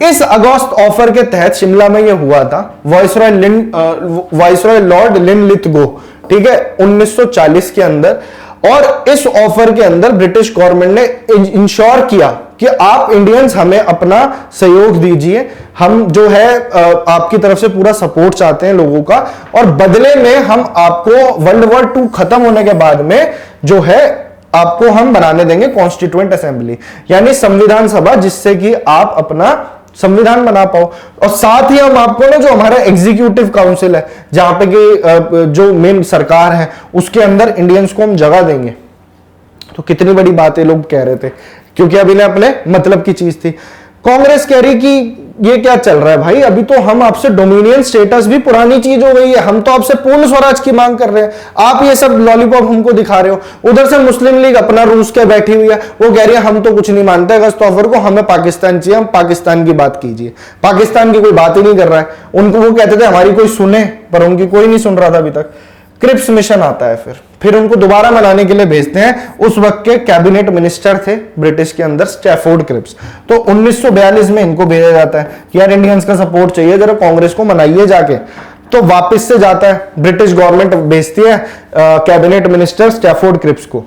इस अगस्त ऑफर के तहत शिमला में यह हुआ था, वाइसरॉय लॉर्ड लिनलिथगो, ठीक है, 1940 के अंदर। और इस ऑफर के अंदर ब्रिटिश गवर्नमेंट ने इंश्योर किया कि आप इंडियंस हमें अपना सहयोग दीजिए, हम जो है आपकी तरफ से पूरा सपोर्ट चाहते हैं लोगों का, और बदले में हम आपको वर्ल्ड वॉर 2 खत्म होने के बाद में जो है आपको हम बनाने देंगे कॉन्स्टिट्यूएंट असेंबली, यानी संविधान सभा, जिससे कि आप अपना संविधान बना पाओ। और साथ ही हम आपको ना जो हमारा एग्जीक्यूटिव काउंसिल है, जहां पे कि जो मेन सरकार है, उसके अंदर इंडियंस को हम जगह देंगे। तो कितनी बड़ी बात है लोग कह रहे थे, क्योंकि अब इन्हें अपने मतलब की चीज थी। कांग्रेस कह रही कि ये क्या चल रहा है भाई, अभी तो हम आपसे डोमिनियन स्टेटस भी पुरानी चीज हो गई है, हम तो आपसे पूर्ण स्वराज की मांग कर रहे हैं, आप ये सब लॉलीपॉप हमको दिखा रहे हो। उधर से मुस्लिम लीग अपना रूस के बैठी हुई है, वो कह रही है हम तो कुछ नहीं मानते अगस्त ऑफर को, हमें पाकिस्तान चाहिए, हम पाकिस्तान की बात कीजिए। पाकिस्तान की कोई बात ही नहीं कर रहा है, उनको वो कहते थे हमारी कोई सुने, पर उनकी कोई नहीं सुन रहा था अभी तक। क्रिप्स मिशन आता है, फिर उनको दोबारा मनाने के लिए भेजते हैं। उस वक्त के कैबिनेट मिनिस्टर थे ब्रिटिश के अंदर स्टैफोर्ड क्रिप्स। तो 1942 में इनको भेजा जाता है कि यार इंडियंस का सपोर्ट चाहिए, जरा कांग्रेस को मनाइए जाके। तो वापस से जाता है, ब्रिटिश गवर्नमेंट भेजती है कैबिनेट मिनिस्टर स्टैफोर्ड क्रिप्स को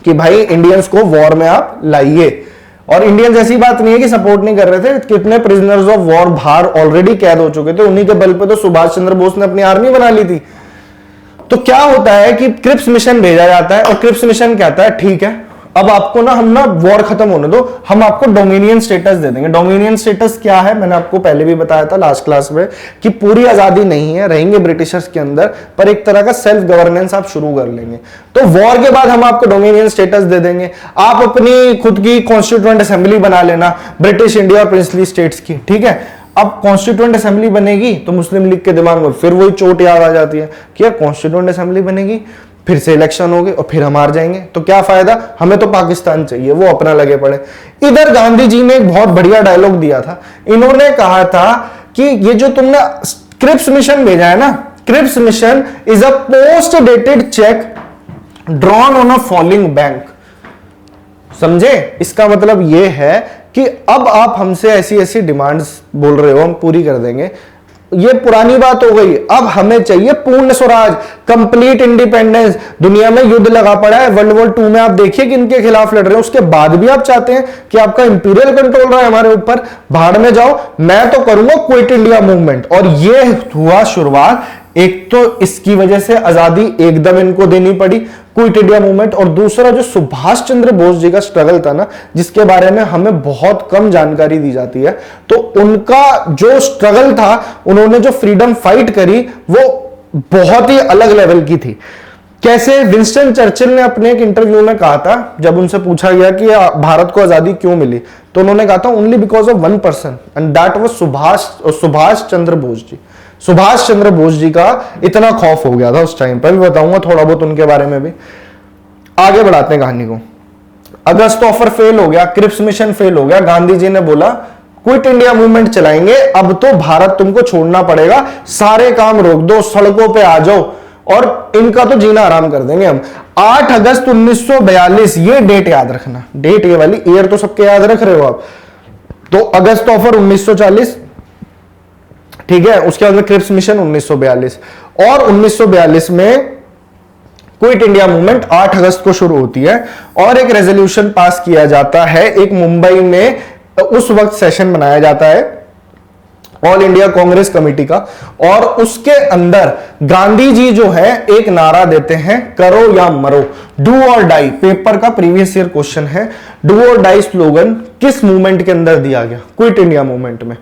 कि भाई इंडियंस को वॉर में आप लाइए। और इंडियंस ऐसी बात नहीं है कि सपोर्ट नहीं कर रहे थे, कितने प्रिजनर्स ऑफ वॉर बाहर ऑलरेडी कैद हो चुके थे, उन्हीं के बल पे तो सुभाष चंद्र बोस ने अपनी आर्मी बना ली थी। तो क्या होता है कि क्रिप्स मिशन भेजा जाता है, और क्रिप्स मिशन कहता है ठीक है, अब आपको ना हम ना वॉर खत्म होने दो, हम आपको डोमिनियन स्टेटस दे देंगे। डोमिनियन स्टेटस क्या है, मैंने आपको पहले भी बताया था लास्ट क्लास में कि पूरी आजादी नहीं है, रहेंगे ब्रिटिशर्स के अंदर, पर एक तरह का सेल्फ गवर्नेंस आप शुरू कर लेंगे। तो वॉर के बाद हम आपको डोमिनियन स्टेटस दे देंगे, आप अपनी खुद की कॉन्स्टिट्यूएंट असेंबली बना लेना, ब्रिटिश इंडिया और प्रिंसली स्टेट्स की, ठीक है। अब कॉन्स्टिट्यूएंट असेंबली बनेगी तो मुस्लिम लीग के दिमाग में फिर वही चोट याद आ जाती है कि यार कॉन्स्टिट्यूएंट असेंबली बनेगी, फिर से इलेक्शन होगी और फिर हम हार जाएंगे, तो क्या फायदा, हमें तो पाकिस्तान चाहिए, वो अपना लगे पड़े। इधर गांधी जी ने एक बहुत बढ़िया डायलॉग दिया था, इन्होंने कहा था कि ये जो तुमने क्रिप्स मिशन भेजा है ना, Cripps mission is a post dated cheque drawn on a falling bank. समझे, इसका मतलब यह है कि अब आप हमसे ऐसी ऐसी डिमांड्स बोल रहे हो, हम पूरी कर देंगे। ये पुरानी बात हो गई, अब हमें चाहिए पूर्ण स्वराज, कंप्लीट इंडिपेंडेंस। दुनिया में युद्ध लगा पड़ा है, वर्ल्ड वॉर 2 में आप देखिए कि इनके खिलाफ लड़ रहे हैं, उसके बाद भी आप चाहते हैं कि आपका इंपीरियल कंट्रोल रहा है हमारे ऊपर, भाड़ में जाओ। मैं तो करूंगा क्विट इंडिया मूवमेंट। और ये हुआ शुरुआत, एक तो इसकी वजह से आजादी एकदम इनको देनी पड़ी, क्विट इंडिया मूवमेंट, और दूसरा जो सुभाष चंद्र बोस जी का स्ट्रगल था ना, जिसके बारे में हमें बहुत कम जानकारी दी जाती है, तो उनका जो स्ट्रगल था, उन्होंने जो फ्रीडम फाइट करी, वो बहुत ही अलग लेवल की थी। कैसे? विंस्टन चर्चिल ने अपने एक इंटरव्यू में कहा था, जब उनसे पूछा गया कि भारत को आजादी क्यों मिली, तो उन्होंने कहा था only because of one person and that was Subhash Chandra Bose ji. Subhash Chandra Bose ji का इतना खौफ हो गया था उस टाइम पर, भी बताऊंगा थोड़ा बहुत उनके बारे में भी। आगे बढ़ाते हैं कहानी को। अगस्त ऑफर फेल हो गया, क्रिप्स मिशन फेल हो गया, गांधी जी ने बोला क्विट इंडिया मूवमेंट चलाएंगे, अब तो भारत तुमको छोड़ना पड़ेगा, सारे काम रोक दो, सड़कों पे आ जाओ और इनका तो जीना आराम कर देंगे हम। 8 अगस्त 1942, ये डेट याद रखना, डेट ये वाली, ईयर तो सबके याद रख रहे हो आप। तो अगस्त ऑफर 1940, ठीक है, उसके बाद क्रिप्स मिशन 1942, और 1942 में क्विट इंडिया मूवमेंट 8 अगस्त को शुरू होती है, और एक रेजोल्यूशन पास किया जाता है। एक मुंबई में उस वक्त सेशन बनाया जाता है ऑल इंडिया कांग्रेस कमेटी का, और उसके अंदर गांधी जी जो है एक नारा देते हैं, करो या मरो, डू और डाई। पेपर का प्रीवियस ईयर क्वेश्चन है, डू और डाई स्लोगन किस मूवमेंट के अंदर दिया गया? क्विट इंडिया मूवमेंट में।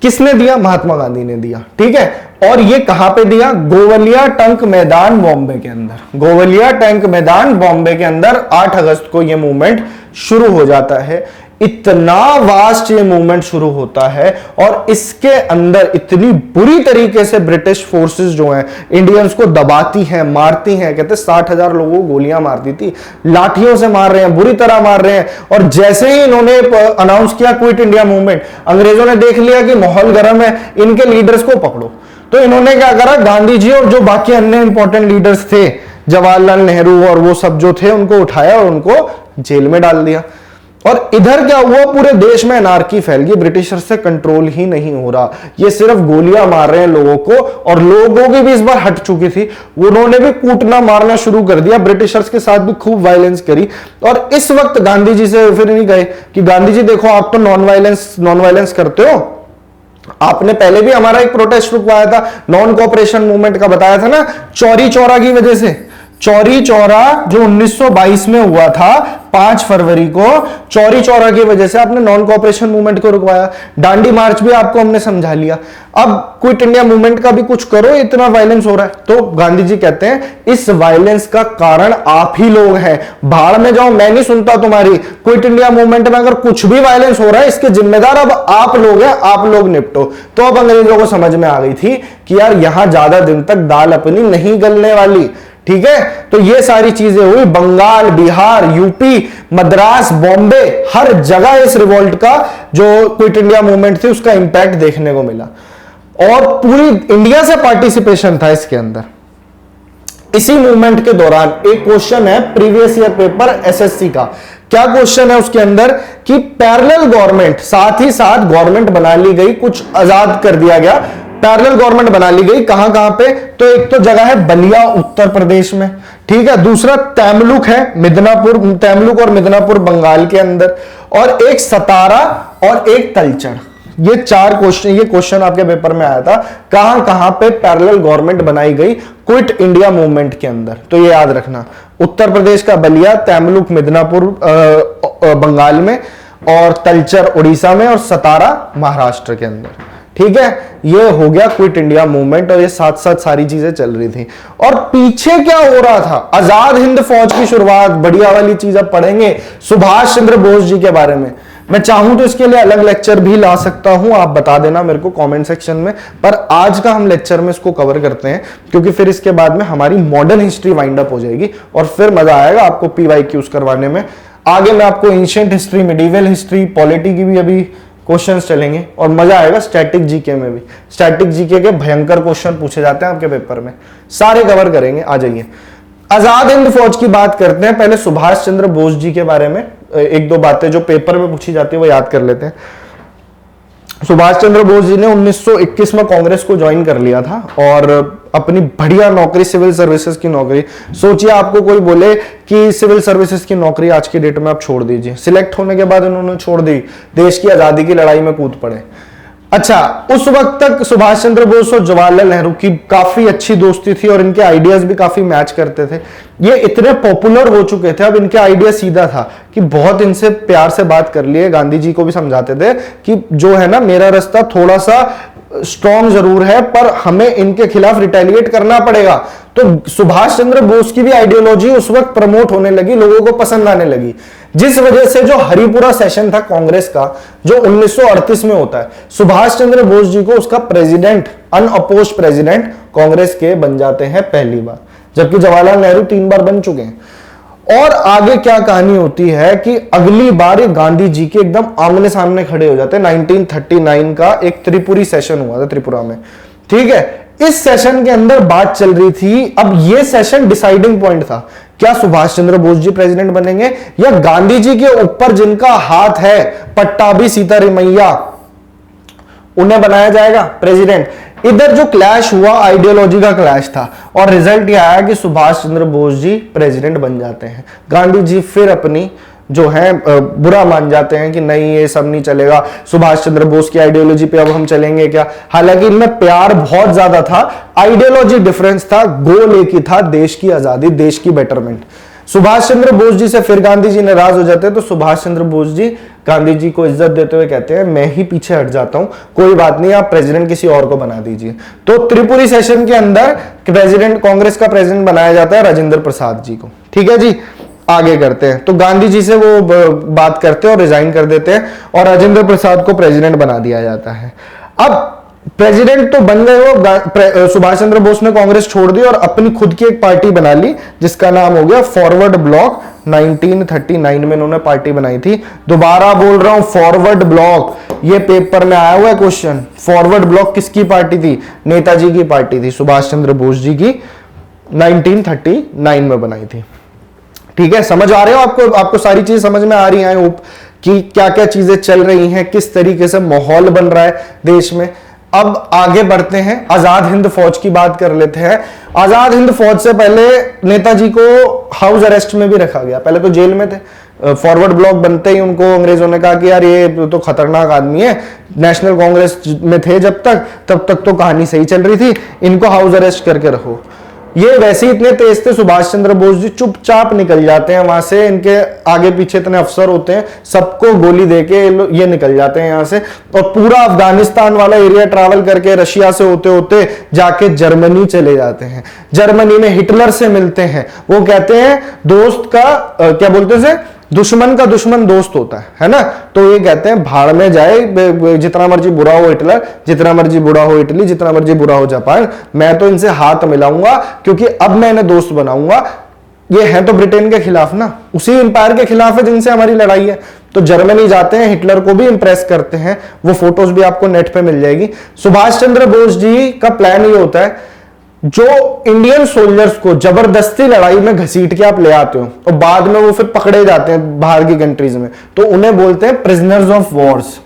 किसने दिया? महात्मा गांधी ने दिया, ठीक है। और ये कहां पे दिया? गोवलिया टैंक मैदान बॉम्बे के अंदर। गोवलिया टैंक मैदान बॉम्बे के अंदर 8 अगस्त को ये मूवमेंट शुरू हो जाता है। इतना वास्ट ये मूवमेंट शुरू होता है, और इसके अंदर इतनी बुरी तरीके से ब्रिटिश फोर्सेस जो हैं इंडियंस को दबाती हैं, मारती हैं। कहते 60,000 लोगों को गोलियां मार दी थी, लाठियों से मार रहे हैं, बुरी तरह मार रहे हैं। और जैसे ही इन्होंने अनाउंस किया क्विट इंडिया मूवमेंट, अंग्रेजों ने देख लिया कि माहौल गर्म है, इनके लीडर्स को पकड़ो। तो इन्होंने क्या करा, गांधी जी और जो बाकी अन्य इंपॉर्टेंट लीडर्स थे, जवाहरलाल नेहरू और वो सब जो थे, उनको उठाया और उनको जेल में डाल दिया। और इधर क्या हुआ, पूरे देश में अनार्की फैल गई, ब्रिटिशर से कंट्रोल ही नहीं हो रहा, ये सिर्फ गोलियां मार रहे हैं लोगों को। और लोगों की भी इस बार हट चुकी थी, उन्होंने भी कूटना मारना शुरू कर दिया, ब्रिटिशर्स के साथ भी खूब वायलेंस करी। और इस वक्त गांधी जी से फिर नहीं गए कि गांधी जी देखो आप तो नॉन वायलेंस करते हो, आपने पहले भी हमारा एक प्रोटेस्ट रुकवाया था, नॉन कोऑपरेशन मूवमेंट का बताया था ना, चौरी चौरा की वजह से। चौरी चौरा जो 1922 में हुआ था, 5 फरवरी को, चौरी चौरा की वजह से आपने नॉन कोऑपरेशन मूवमेंट को रुकवाया। डांडी मार्च भी आपको हमने समझा लिया, अब क्विट इंडिया मूवमेंट का भी कुछ करो, इतना वायलेंस हो रहा है। तो गांधी जी कहते हैं इस वायलेंस का कारण आप ही लोग हैं, भाड़ में जाओ, मैं नहीं सुनता तुम्हारी। क्विट इंडिया मूवमेंट में अगर कुछ भी वायलेंस हो रहा है, इसके जिम्मेदार अब आप लोग हैं, आप लोग निपटो। तो अब अंग्रेजों को समझ में आ गई थी कि यार यहां ज्यादा दिन तक दाल अपनी नहीं गलने वाली, ठीक है। तो ये सारी चीजें हुई, बंगाल, बिहार, यूपी, मद्रास, बॉम्बे, हर जगह इस रिवोल्ट का जो क्विट इंडिया मूवमेंट थी उसका इंपैक्ट देखने को मिला, और पूरी इंडिया से पार्टिसिपेशन था इसके अंदर। इसी मूवमेंट के दौरान एक क्वेश्चन है प्रीवियस ईयर पेपर एसएससी का, क्या क्वेश्चन है उसके अंदर कि पैरेलल गवर्नमेंट, साथ ही साथ गवर्नमेंट बना ली गई, कुछ आजाद कर दिया गया, पैरेलल गवर्नमेंट बना ली गई। कहां कहां पे? तो एक तो जगह है बलिया उत्तर प्रदेश में, ठीक है, दूसरा तैमलुक है, मिदनापुर, तैमलुक और मिदनापुर बंगाल के अंदर, और एक सतारा और एक तलचड़। ये 4 क्वेश्चन, ये क्वेश्चन आपके पेपर में आया था, कहां कहां पे पैरेलल गवर्नमेंट बनाई गई क्विट इंडिया मूवमेंट के अंदर। तो ये याद रखना, उत्तर प्रदेश का बलिया, तैमलुक मिदनापुर बंगाल में, और तलचर उड़ीसा में, और सतारा महाराष्ट्र के अंदर, ठीक है। ये हो गया क्विट इंडिया मूवमेंट, और ये साथ साथ सारी चीजें चल रही थी। और पीछे क्या हो रहा था? आजाद हिंद फौज की शुरुआत, बढ़िया वाली चीज अब पढ़ेंगे सुभाष चंद्र बोस जी के बारे में। मैं चाहूं तो इसके लिए अलग लेक्चर भी ला सकता हूं, आप बता देना मेरे को कमेंट सेक्शन में, पर आज का हम लेक्चर में इसको कवर करते हैं, क्योंकि फिर इसके बाद में हमारी मॉडर्न हिस्ट्री वाइंड अप हो जाएगी, और फिर मजा आएगा आपको PYQs करवाने में। आगे मैं आपको ancient history, medieval history, polity की भी अभी क्वेश्चंस चलेंगे, और मजा आएगा स्टैटिक जीके में भी। स्टैटिक जीके के भयंकर क्वेश्चन पूछे जाते हैं आपके पेपर में, सारे कवर करेंगे। आ जाइए, आजाद हिंद फौज की बात करते हैं। पहले सुभाष चंद्र बोस जी के बारे में एक दो बातें जो पेपर में पूछी जाती है वो याद कर लेते हैं। सुभाष चंद्र बोस जी ने 1921 में कांग्रेस को ज्वाइन कर लिया था और अपनी बढ़िया नौकरी, सिविल सर्विसेज की नौकरी, सोचिए आपको कोई बोले कि सिविल सर्विसेज की नौकरी आज की डेट में आप छोड़ दीजिए, सिलेक्ट होने के बाद उन्होंने छोड़ दी, देश की आजादी की लड़ाई में कूद पड़े। अच्छा, उस वक्त तक सुभाष चंद्र बोस और जवाहरलाल नेहरू की काफी अच्छी दोस्ती थी और इनके आइडियाज भी काफी मैच करते थे। ये इतने पॉपुलर हो चुके थे, अब इनके आइडिया सीधा था कि बहुत इनसे प्यार से बात कर लिए, गांधी जी को भी समझाते थे कि जो है ना, मेरा रास्ता थोड़ा सा स्ट्रॉन्ग जरूर है पर हमें इनके खिलाफ रिटेलिएट करना पड़ेगा। तो सुभाष चंद्र बोस की भी आइडियोलॉजी उस वक्त प्रमोट होने लगी, लोगों को पसंद आने लगी, जिस वजह से जो हरिपुरा सेशन था कांग्रेस का, जो 1938 में होता है, सुभाष चंद्र बोस जी को उसका प्रेसिडेंट, अनअपोज्ड प्रेसिडेंट कांग्रेस के बन जाते हैं पहली बार, जबकि जवाहरलाल नेहरू 3 बार बन चुके हैं। और आगे क्या कहानी होती है कि अगली बार ये गांधी जी के एकदम आमने सामने खड़े हो जाते हैं। 1939 का एक त्रिपुरी सेशन हुआ था त्रिपुरा में, ठीक है। इस सेशन के अंदर बात चल रही थी, अब ये सेशन डिसाइडिंग पॉइंट था, क्या सुभाष चंद्र बोस जी प्रेसिडेंट बनेंगे या गांधी जी के ऊपर जिनका हाथ है, पट्टाभी सीतारमैया, उन्हें बनाया जाएगा प्रेसिडेंट। इधर जो क्लैश हुआ, आइडियोलॉजी का क्लैश था और रिजल्ट यह आया कि सुभाष चंद्र बोस जी प्रेसिडेंट बन जाते हैं। गांधी जी फिर अपनी जो है बुरा मान जाते हैं कि नहीं, ये सब नहीं चलेगा, सुभाष चंद्र बोस की आइडियोलॉजी पे अब हम चलेंगे क्या। हालांकि इनमें प्यार बहुत ज्यादा था, आइडियोलॉजी डिफरेंस था, गोल एक ही था, देश की आजादी, देश की बेटरमेंट। सुभाष चंद्र बोस जी से फिर गांधी जी नाराज हो जाते हैं, तो सुभाष चंद्र बोस जी गांधी जी को इज्जत देते हुए कहते हैं, मैं ही पीछे हट जाता हूं, कोई बात नहीं, आप प्रेसिडेंट किसी और को बना दीजिए। तो त्रिपुरी सेशन के अंदर प्रेसिडेंट, कांग्रेस का प्रेसिडेंट बनाया जाता है राजेंद्र प्रसाद जी को, ठीक है जी। आगे करते हैं, तो गांधी जी से वो बात करते हैं और रिजाइन कर देते हैं और राजेंद्र प्रसाद को प्रेसिडेंट बना दिया जाता है। अब प्रेसिडेंट तो बन गए वो, सुभाष चंद्र बोस ने कांग्रेस छोड़ दी और अपनी खुद की एक पार्टी बना ली जिसका नाम हो गया फॉरवर्ड ब्लॉक। 1939 में इन्होंने पार्टी बनाई थी। दोबारा बोल रहा हूं, फॉरवर्ड ब्लॉक, ये पेपर में आया हुआ है क्वेश्चन। फॉरवर्ड ब्लॉक किसकी पार्टी थी? नेताजी की पार्टी थी, सुभाष चंद्र बोस जी की, 1939 में बनाई थी, ठीक है। समझ आ रहे हो आपको? आपको सारी चीज समझ में आ रही है होप कि क्या क्या चीजें चल रही हैं, किस तरीके से माहौल बन रहा है देश में। अब आगे बढ़ते हैं, आजाद हिंद फौज की बात कर लेते हैं। आजाद हिंद फौज से पहले नेताजी को हाउस अरेस्ट में भी रखा गया, पहले तो जेल में थे। फॉरवर्ड ब्लॉक बनते ही उनको अंग्रेजों ने कहा कि यार ये तो खतरनाक आदमी है, नेशनल कांग्रेस में थे जब तक, तब तक तो कहानी सही चल रही थी, इनको हाउस अरेस्ट करके रखो। ये वैसे ही इतने तेज थे, सुभाष चंद्र बोस जी चुपचाप निकल जाते हैं वहां से, इनके आगे पीछे इतने अफसर होते हैं, सबको गोली देके ये निकल जाते हैं यहां से और पूरा अफगानिस्तान वाला एरिया ट्रैवल करके रशिया से होते होते जाके जर्मनी चले जाते हैं। जर्मनी में हिटलर से मिलते हैं, वो कहते हैं दोस्त का क्या बोलते हैं, दुश्मन का दुश्मन दोस्त होता है ना। तो ये कहते हैं भाड़ में जाए, जितना मर्जी बुरा हो हिटलर, जितना मर्जी बुरा हो इटली, जितना मर्जी बुरा हो जापान, मैं तो इनसे हाथ मिलाऊंगा क्योंकि अब मैं इन्हें दोस्त बनाऊंगा। ये है तो ब्रिटेन के खिलाफ ना, उसी एम्पायर के खिलाफ है जिनसे हमारी लड़ाई है। तो जर्मनी जाते हैं, हिटलर को भी इंप्रेस करते हैं, वो फोटोज भी आपको नेट पे मिल जाएगी। सुभाष चंद्र बोस जी का प्लान ये होता है, जो इंडियन सोल्जर्स को जबरदस्ती लड़ाई में घसीट के आप ले आते हो और बाद में वो फिर पकड़े जाते हैं बाहर की कंट्रीज में, तो उन्हें बोलते हैं प्रिजनर्स ऑफ वॉर्स।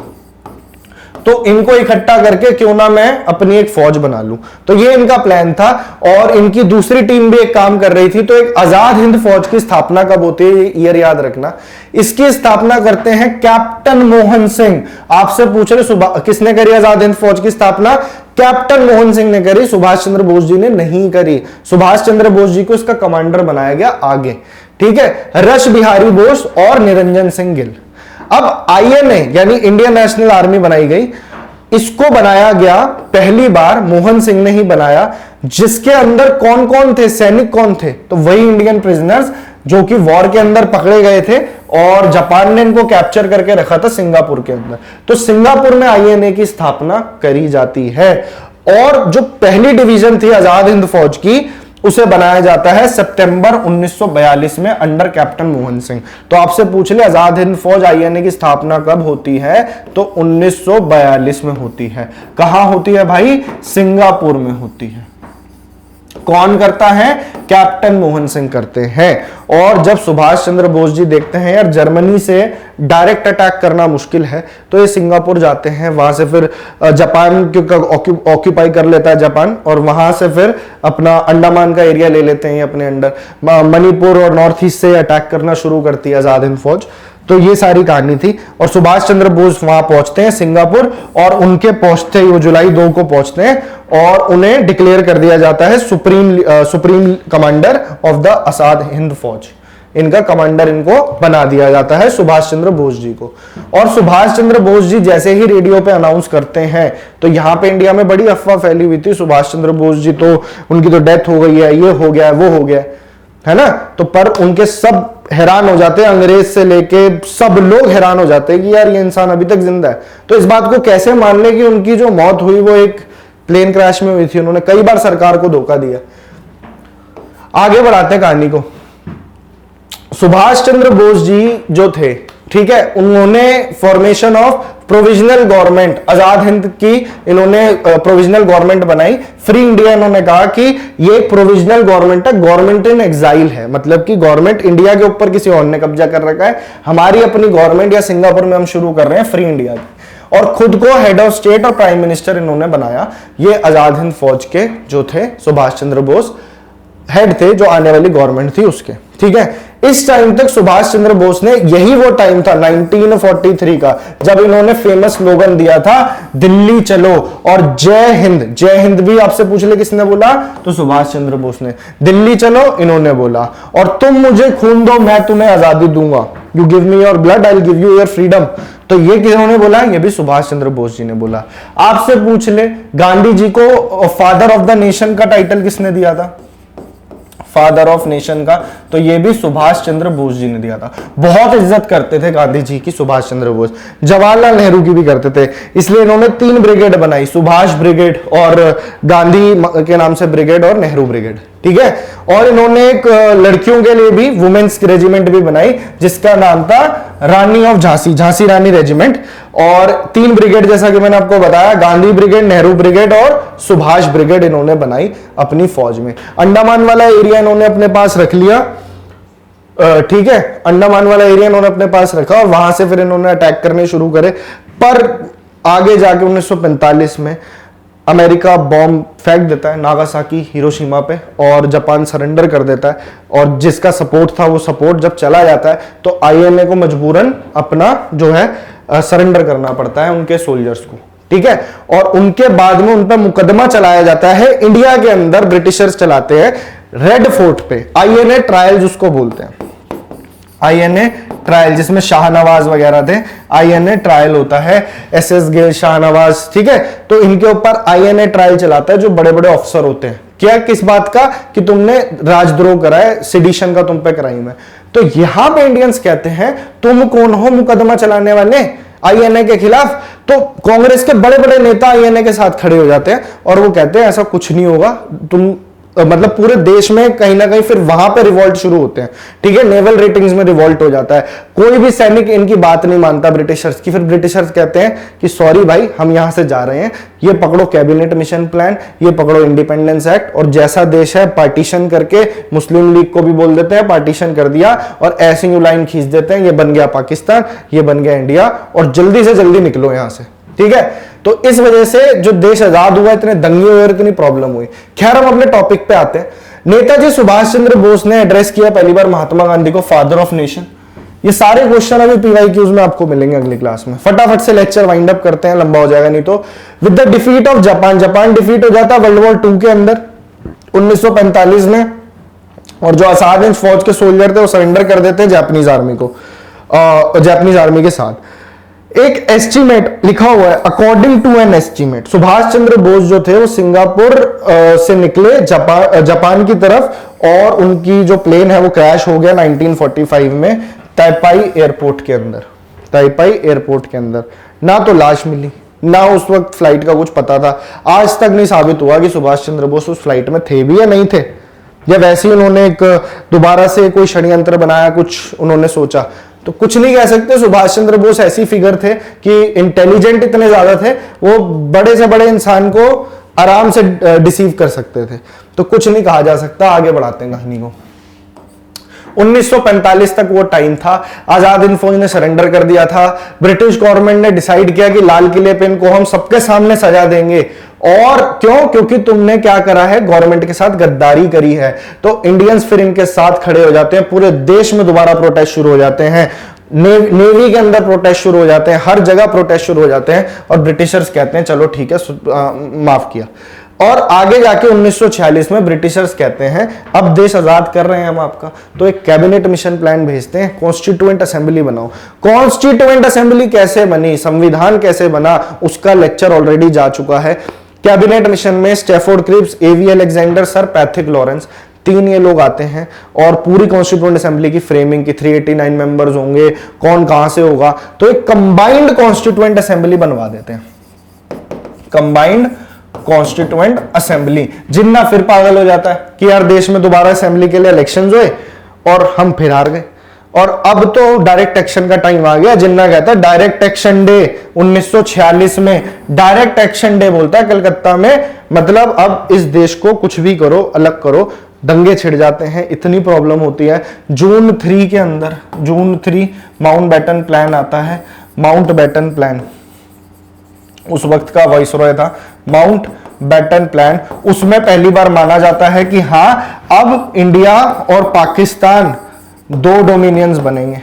तो इनको इकट्ठा करके क्यों ना मैं अपनी एक फौज बना लूं, तो ये इनका प्लान था। और इनकी दूसरी टीम भी एक काम कर रही थी। तो एक आजाद हिंद फौज की स्थापना कब होती है, ईयर याद रखना। इसकी स्थापना करते हैं कैप्टन मोहन सिंह। आपसे पूछ रहे किसने करी आजाद हिंद फौज की स्थापना? कैप्टन मोहन सिंह ने करी, सुभाष चंद्र बोस जी ने नहीं करी। सुभाष चंद्र बोस जी को इसका कमांडर बनाया गया आगे, ठीक है, रश बिहारी बोस और निरंजन सिंह गिल। अब आईएनए यानी इंडियन नेशनल आर्मी बनाई गई, इसको बनाया गया पहली बार मोहन सिंह ने ही बनाया, जिसके अंदर कौन कौन थे, सैनिक कौन थे? तो वही इंडियन प्रिजनर्स जो कि वॉर के अंदर पकड़े गए थे और जापान ने इनको कैप्चर करके रखा था सिंगापुर के अंदर। तो सिंगापुर में आईएनए की स्थापना करी जाती है और जो पहली डिवीजन थी आजाद हिंद फौज की, उसे बनाया जाता है सितंबर 1942 में अंडर कैप्टन मोहन सिंह। तो आपसे पूछ ले आजाद हिंद फौज आईएनए की स्थापना कब होती है? तो 1942 में होती है। कहां होती है भाई? सिंगापुर में होती है। कौन करता है? कैप्टन मोहन सिंह करते हैं। और जब सुभाष चंद्र बोस जी देखते हैं यार जर्मनी से डायरेक्ट अटैक करना मुश्किल है, तो ये सिंगापुर जाते हैं, वहां से फिर जापान ऑक्यूपाई कर लेता है जापान, और वहां से फिर अपना अंडमान का एरिया ले लेते हैं अपने अंडर। मणिपुर और नॉर्थ ईस्ट से अटैक करना शुरू करती है आजाद हिंद फौज। तो ये सारी कहानी थी। और सुभाष चंद्र बोस वहां पहुंचते हैं सिंगापुर, और उनके पहुंचते ही वो जुलाई 2 को पहुंचते हैं और उन्हें डिक्लेयर कर दिया जाता है supreme commander of the Azad Hind फौज। इनका कमांडर इनको बना दिया जाता है सुभाष चंद्र बोस जी को। और सुभाष चंद्र बोस जी जैसे ही रेडियो पे अनाउंस करते हैं, तो यहाँ पे इंडिया में बड़ी अफवाह फैली हुई थी, सुभाष चंद्र बोस जी तो उनकी तो डेथ हो गई है, ये हो गया है, वो हो गया है ना। तो पर उनके सब हैरान हो जाते हैं, अंग्रेज से लेके सब लोग हैरान हो जाते हैं कि यार ये इंसान अभी तक जिंदा है। तो इस बात को कैसे मान ले कि उनकी जो मौत हुई वो एक प्लेन क्रैश में हुई थी। उन्होंने कई बार सरकार को धोखा दिया। आगे बढ़ाते हैं कहानी को। सुभाष चंद्र बोस जी जो थे, ठीक है, उन्होंने formation of provisional government, Azad Hind की इन्होंने प्रोविजनल गवर्नमेंट बनाई। फ्री इंडिया इन्होंने कहा कि ये एक प्रोविजनल गवर्नमेंट है, गवर्नमेंट इन एग्जाइल है, मतलब कि गवर्नमेंट इंडिया के ऊपर किसी और ने कब्जा कर रखा है, हमारी अपनी गवर्नमेंट या सिंगापुर में हम शुरू कर रहे हैं फ्री इंडिया की। और खुद को हेड ऑफ स्टेट और प्राइम मिनिस्टर इन्होंने बनाया। ये आजाद हिंद फौज के जो थे सुभाष चंद्र बोस हेड थे, जो आने वाली गवर्नमेंट थी उसके, ठीक है। इस टाइम तक सुभाष चंद्र बोस ने, यही वो टाइम था 1943 का, जब इन्होंने फेमस स्लोगन दिया था दिल्ली चलो और जय हिंद। जय हिंद भी आपसे पूछ ले किसने बोला, तो सुभाष चंद्र बोस ने। दिल्ली चलो इन्होंने बोला, और तुम मुझे खून दो मैं तुम्हें आजादी दूंगा, you give me your blood I will give you your freedom. तो ये किन्होंने बोला, ये भी सुभाष चंद्र बोस जी ने बोला। आपसे पूछ ले गांधी जी को फादर ऑफ द नेशन का टाइटल किसने दिया था, फादर ऑफ नेशन का, तो ये भी सुभाष चंद्र बोस जी ने दिया था। बहुत इज्जत करते थे गांधी जी की सुभाष चंद्र बोस, जवाहरलाल नेहरू की भी करते थे, इसलिए इन्होंने 3 ब्रिगेड बनाई, सुभाष ब्रिगेड और गांधी के नाम से ब्रिगेड और नेहरू ब्रिगेड, ठीक है। और इन्होंने एक लड़कियों के लिए भी वुमेन्स रेजिमेंट भी बनाई, जिसका नाम था रानी ऑफ झांसी, झांसी रानी रेजिमेंट। और 3 ब्रिगेड जैसा कि मैंने आपको बताया, गांधी ब्रिगेड, नेहरू ब्रिगेड और सुभाष ब्रिगेड इन्होंने बनाई अपनी फौज में। अंडमान वाला एरिया इन्होंने अपने पास रख लिया, ठीक है, अंडमान वाला एरिया इन्होंने अपने पास रखा, और वहां से फिर इन्होंने अटैक करने शुरू करे। पर आगे जाके 1945 में अमेरिका बॉम्ब फेंक देता है नागासाकी, हिरोशिमा पे, और जापान सरेंडर कर देता है। और जिसका सपोर्ट था वो सपोर्ट जब चला जाता है, तो आईएनए को मजबूरन अपना जो है सरेंडर करना पड़ता है उनके सोल्जर्स को, ठीक है। और उनके बाद में उन पर मुकदमा चलाया जाता है इंडिया के अंदर, ब्रिटिशर्स चलाते हैं रेड फोर्ट पे, आईएनए ट्रायल जिसको बोलते हैं, आईएनए ट्रायल, जिसमें शाहनवाज वगैरह थे, आईएनए ट्रायल होता है, एसएस गिल, शाहनवाज, ठीक है। तो इनके ऊपर आईएनए ट्रायल चलाता है जो बड़े बड़े ऑफिसर होते हैं। क्या, किस बात का, कि तुमने राजद्रोह करा है, सेडिशन का तुम पे क्राइम है। तो यहां पे इंडियंस कहते हैं तुम कौन हो मुकदमा चलाने वाले आईएनए के खिलाफ। तो कांग्रेस के बड़े बड़े नेता आईएनए के साथ खड़े हो जाते हैं और वो कहते हैं ऐसा कुछ नहीं होगा, तुम मतलब पूरे देश में कहीं ना कहीं फिर वहां पे रिवॉल्ट शुरू होते हैं, ठीक है। नेवल रेटिंग्स में रिवॉल्ट हो जाता है, कोई भी सैनिक इनकी बात नहीं मानता ब्रिटिशर्स की। फिर ब्रिटिशर्स कहते हैं कि सॉरी भाई, हम यहां से जा रहे हैं, ये पकड़ो कैबिनेट मिशन प्लान, ये पकड़ो इंडिपेंडेंस एक्ट, और जैसा देश है पार्टीशन करके, मुस्लिम लीग को भी बोल देते हैं पार्टीशन कर दिया, और ऐसी यूं लाइन खींच देते हैं, ये बन गया पाकिस्तान, ये बन गया इंडिया, और जल्दी से जल्दी निकलो यहां से, ठीक है। तो इस वजह से जो देश आजाद हुआ, इतने दंगे हुए, इतनी प्रॉब्लम हुई। खैर हम अपने टॉपिक पे आते हैं। नेताजी सुभाष चंद्र बोस ने एड्रेस किया पहली बार महात्मा गांधी को फादर ऑफ नेशन। ये सारे क्वेश्चन अभी पीवाईक्यूज में आपको मिलेंगे अगली क्लास में। फटाफट से लेक्चर वाइंड अप करते हैं, लंबा हो जाएगा नहीं तो। With the defeat of Japan, Japan defeat हो जाता वर्ल्ड वॉर 2 के अंदर 1945 में, और जो आजाद हिंद फौज के सोल्जर थे वो सरेंडर कर देते हैं जापानीज आर्मी को, जापानीज आर्मी के साथ। एक एस्टीमेट लिखा हुआ है, according to an estimate, Subhash Chandra Bose जो थे वो सिंगापुर से निकले जापान की तरफ, और उनकी जो प्लेन है वो क्रैश हो गया 1945 में ताइपाई एयरपोर्ट के अंदर। ताइपाई एयरपोर्ट के अंदर ना तो लाश मिली, ना उस वक्त फ्लाइट का कुछ पता था। आज तक नहीं साबित हुआ कि सुभाष चंद्र बोस उस फ्लाइट में थे भी या नहीं थे, या वैसे ही उन्होंने एक दोबारा से कोई षड्यंत्र बनाया, कुछ उन्होंने सोचा। तो कुछ नहीं कह सकते। सुभाष चंद्र बोस ऐसी फिगर थे कि इंटेलिजेंट इतने ज्यादा थे, वो बड़े से बड़े इंसान को आराम से डिसीव कर सकते थे। तो कुछ नहीं कहा जा सकता, आगे बढ़ाते हैं कहानी को। 1945 तक वो टाइम था, आजाद हिंद फौज ने सरेंडर कर दिया था। ब्रिटिश गवर्नमेंट ने डिसाइड किया कि लाल किले पे इनको हम सबके सामने सजा देंगे। और क्यों? क्योंकि तुमने क्या करा है, गवर्नमेंट के साथ गद्दारी करी है। तो इंडियंस फिर इनके साथ खड़े हो जाते हैं, पूरे देश में दोबारा प्रोटेस्ट शुरू हो जाते हैं, नेवी के अंदर प्रोटेस्ट शुरू हो जाते हैं, हर जगह प्रोटेस्ट शुरू हो जाते हैं। और ब्रिटिशर्स कहते हैं चलो ठीक है, माफ किया। और आगे जाके 1946 में ब्रिटिशर्स कहते हैं अब देश आजाद कर रहे हैं हम आपका, तो एक कैबिनेट मिशन प्लान भेजते हैं, कॉन्स्टिट्यूएंट असेंबली बनाओ। कॉन्स्टिट्यूएंट असेंबली कैसे बनी, संविधान कैसे बना, उसका लेक्चर ऑलरेडी जा चुका है। कैबिनेट मिशन में स्टैफोर्ड क्रिप्स, एवी अलेक्जेंडर, सर पैथिक लॉरेंस, 3 ये लोग आते हैं और पूरी कॉन्स्टिट्यूएंट असेंबली की फ्रेमिंग की 389 मेंबर्स होंगे, कौन कहां से होगा, तो एक कंबाइंड कॉन्स्टिट्यूएंट असेंबली बनवा देते हैं। Combined constituent assembly. जिन्ना फिर पागल हो जाता है कि यार देश में दोबारा असेंबली के लिए इलेक्शंस हुए और हम फिर हार गए, और अब तो डायरेक्ट एक्शन का टाइम आ गया। जिन्ना कहता है डायरेक्ट एक्शन डे, 1946 में डायरेक्ट एक्शन डे बोलता है कलकत्ता में, मतलब अब इस देश को कुछ भी करो, अलग करो। दंगे छिड़ जाते हैं, इतनी प्रॉब्लम होती है। जून 3 के अंदर, जून 3 माउंटबेटन प्लान आता है। माउंटबेटन प्लान उस वक्त का वाइसरॉय था, माउंटबेटन प्लान। उसमें पहली बार माना जाता है कि हां अब इंडिया और पाकिस्तान 2 डोमिनियंस बनेंगे,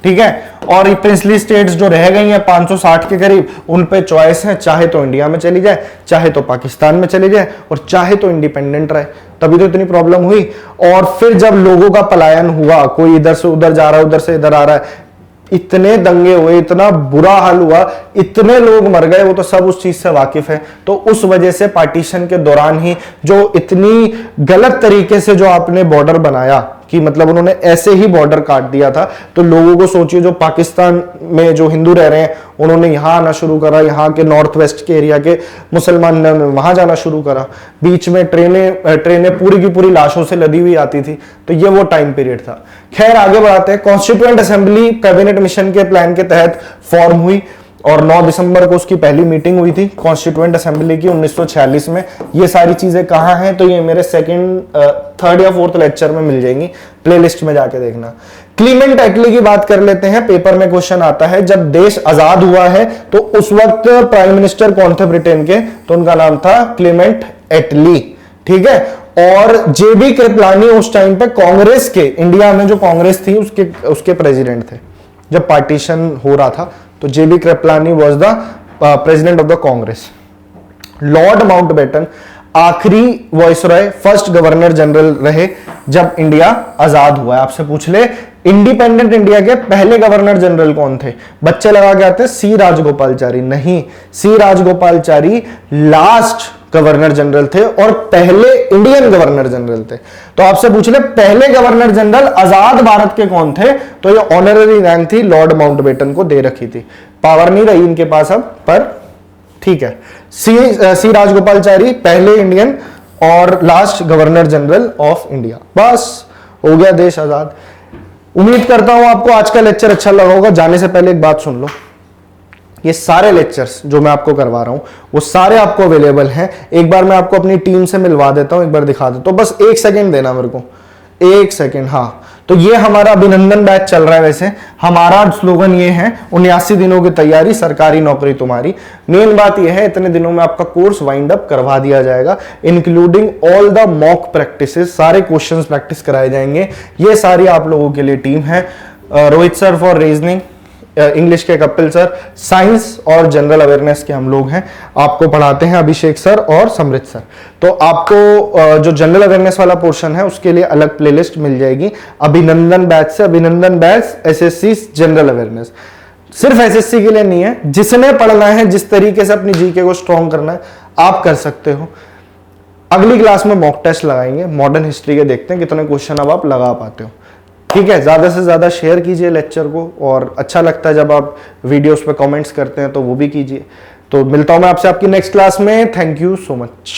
ठीक है। और ये प्रिंसली स्टेट्स जो रह गई हैं 560 के करीब, उन पे चॉइस है, चाहे तो इंडिया में चली जाए, चाहे तो पाकिस्तान में चली जाए, और चाहे तो इंडिपेंडेंट रहे। तभी तो इतनी प्रॉब्लम हुई। और फिर जब लोगों का पलायन हुआ, कोई इधर से उधर जा रहा है, उधर से इधर आ रहा है, इतने दंगे हुए, इतना बुरा हाल हुआ, इतने लोग मर गए, वो तो सब उस चीज से वाकिफ है। तो उस वजह से पार्टीशन के दौरान ही जो इतनी गलत तरीके से जो आपने बॉर्डर बनाया कि मतलब उन्होंने ऐसे ही बॉर्डर काट दिया था, तो लोगों को सोचिए जो पाकिस्तान में जो हिंदू रह रहे हैं उन्होंने यहां आना शुरू करा, यहाँ के नॉर्थ वेस्ट के एरिया के मुसलमान ने वहां जाना शुरू करा। बीच में ट्रेनें पूरी की पूरी लाशों से लदी हुई आती थी। तो ये वो टाइम पीरियड था। खैर आगे बढ़ाते हैं। कॉन्स्टिट्यूएंट असेंबली कैबिनेट मिशन के प्लान के तहत फॉर्म हुई और 9 दिसंबर को उसकी पहली मीटिंग हुई थी कॉन्स्टिट्यूएंट असेंबली की 1946 में। ये सारी चीजें कहां हैं, तो ये मेरे थर्ड या फोर्थ लेक्चर में मिल जाएंगी, प्लेलिस्ट में जाके देखना। क्लीमेंट एटली की बात कर लेते हैं, पेपर में क्वेश्चन आता है। जब देश आजाद हुआ है तो उस वक्त प्राइम मिनिस्टर कौन थे ब्रिटेन के, तो उनका नाम था क्लीमेंट एटली, ठीक है। और जेबी कृपलानी उस टाइम पे कांग्रेस के, इंडिया में जो कांग्रेस थी उसके प्रेसिडेंट थे जब पार्टीशन हो रहा था। तो JB Kripalani was the president of the Congress. Lord Mountbatten आखिरी वॉइसरॉय, फर्स्ट गवर्नर जनरल रहे जब इंडिया आजाद हुआ है। आपसे पूछ ले इंडिपेंडेंट इंडिया के पहले गवर्नर जनरल कौन थे, बच्चे लगा के आते हैं सी राजगोपालचारी, नहीं, सी राजगोपालचारी लास्ट गवर्नर जनरल थे और पहले इंडियन गवर्नर जनरल थे। तो आपसे पूछ ले पहले गवर्नर जनरल आजाद भारत के कौन थे, तो ये ऑनररी रैंक थी, लॉर्ड माउंटबेटन को दे रखी थी। पावर नहीं रही इनके पास अब, पर ठीक है। सी राजगोपालचारी पहले इंडियन और last governor general of India. बस हो गया देश आजाद। उम्मीद करता हूं आपको आज का लेक्चर अच्छा लगा होगा। जाने से पहले एक बात सुन लो, ये सारे लेक्चर्स जो मैं आपको करवा रहा हूं वो सारे आपको अवेलेबल हैं। एक बार मैं आपको अपनी टीम से मिलवा देता हूं, एक बार दिखा देता हूं, बस 1 सेकेंड देना मेरे को, 1 सेकेंड। हाँ, तो ये हमारा अभिनंदन बैच चल रहा है। वैसे हमारा स्लोगन ये है 79 दिनों की तैयारी, सरकारी नौकरी तुम्हारी। मेन बात ये है इतने दिनों में आपका कोर्स वाइंड अप करवा दिया जाएगा, including all the mock practices, सारे क्वेश्चंस प्रैक्टिस कराए जाएंगे। ये सारी आप लोगों के लिए टीम है। Rohit sir for reasoning, English के कपिल सर, साइंस और जनरल अवेयरनेस के हम लोग हैं, आपको पढ़ाते हैं अभिषेक सर और समृत सर। तो आपको जो जनरल अवेयरनेस वाला पोर्शन है उसके लिए अलग प्लेलिस्ट मिल जाएगी अभिनंदन बैच से। अभिनंदन बैच एसएससी जनरल अवेयरनेस सिर्फ एसएससी के लिए नहीं है, जिसने पढ़ना है, जिस तरीके से अपनी जीके को स्ट्रॉन्ग करना है आप कर सकते हो। अगली क्लास में मॉक टेस्ट लगाएंगे मॉडर्न हिस्ट्री के, देखते हैं कितने क्वेश्चन अब आप लगा पाते हो। ठीक है, ज्यादा से ज्यादा शेयर कीजिए लेक्चर को, और अच्छा लगता है जब आप वीडियोस पे कमेंट्स करते हैं तो वो भी कीजिए। तो मिलता हूं मैं आपसे आपकी नेक्स्ट क्लास में। Thank you so much.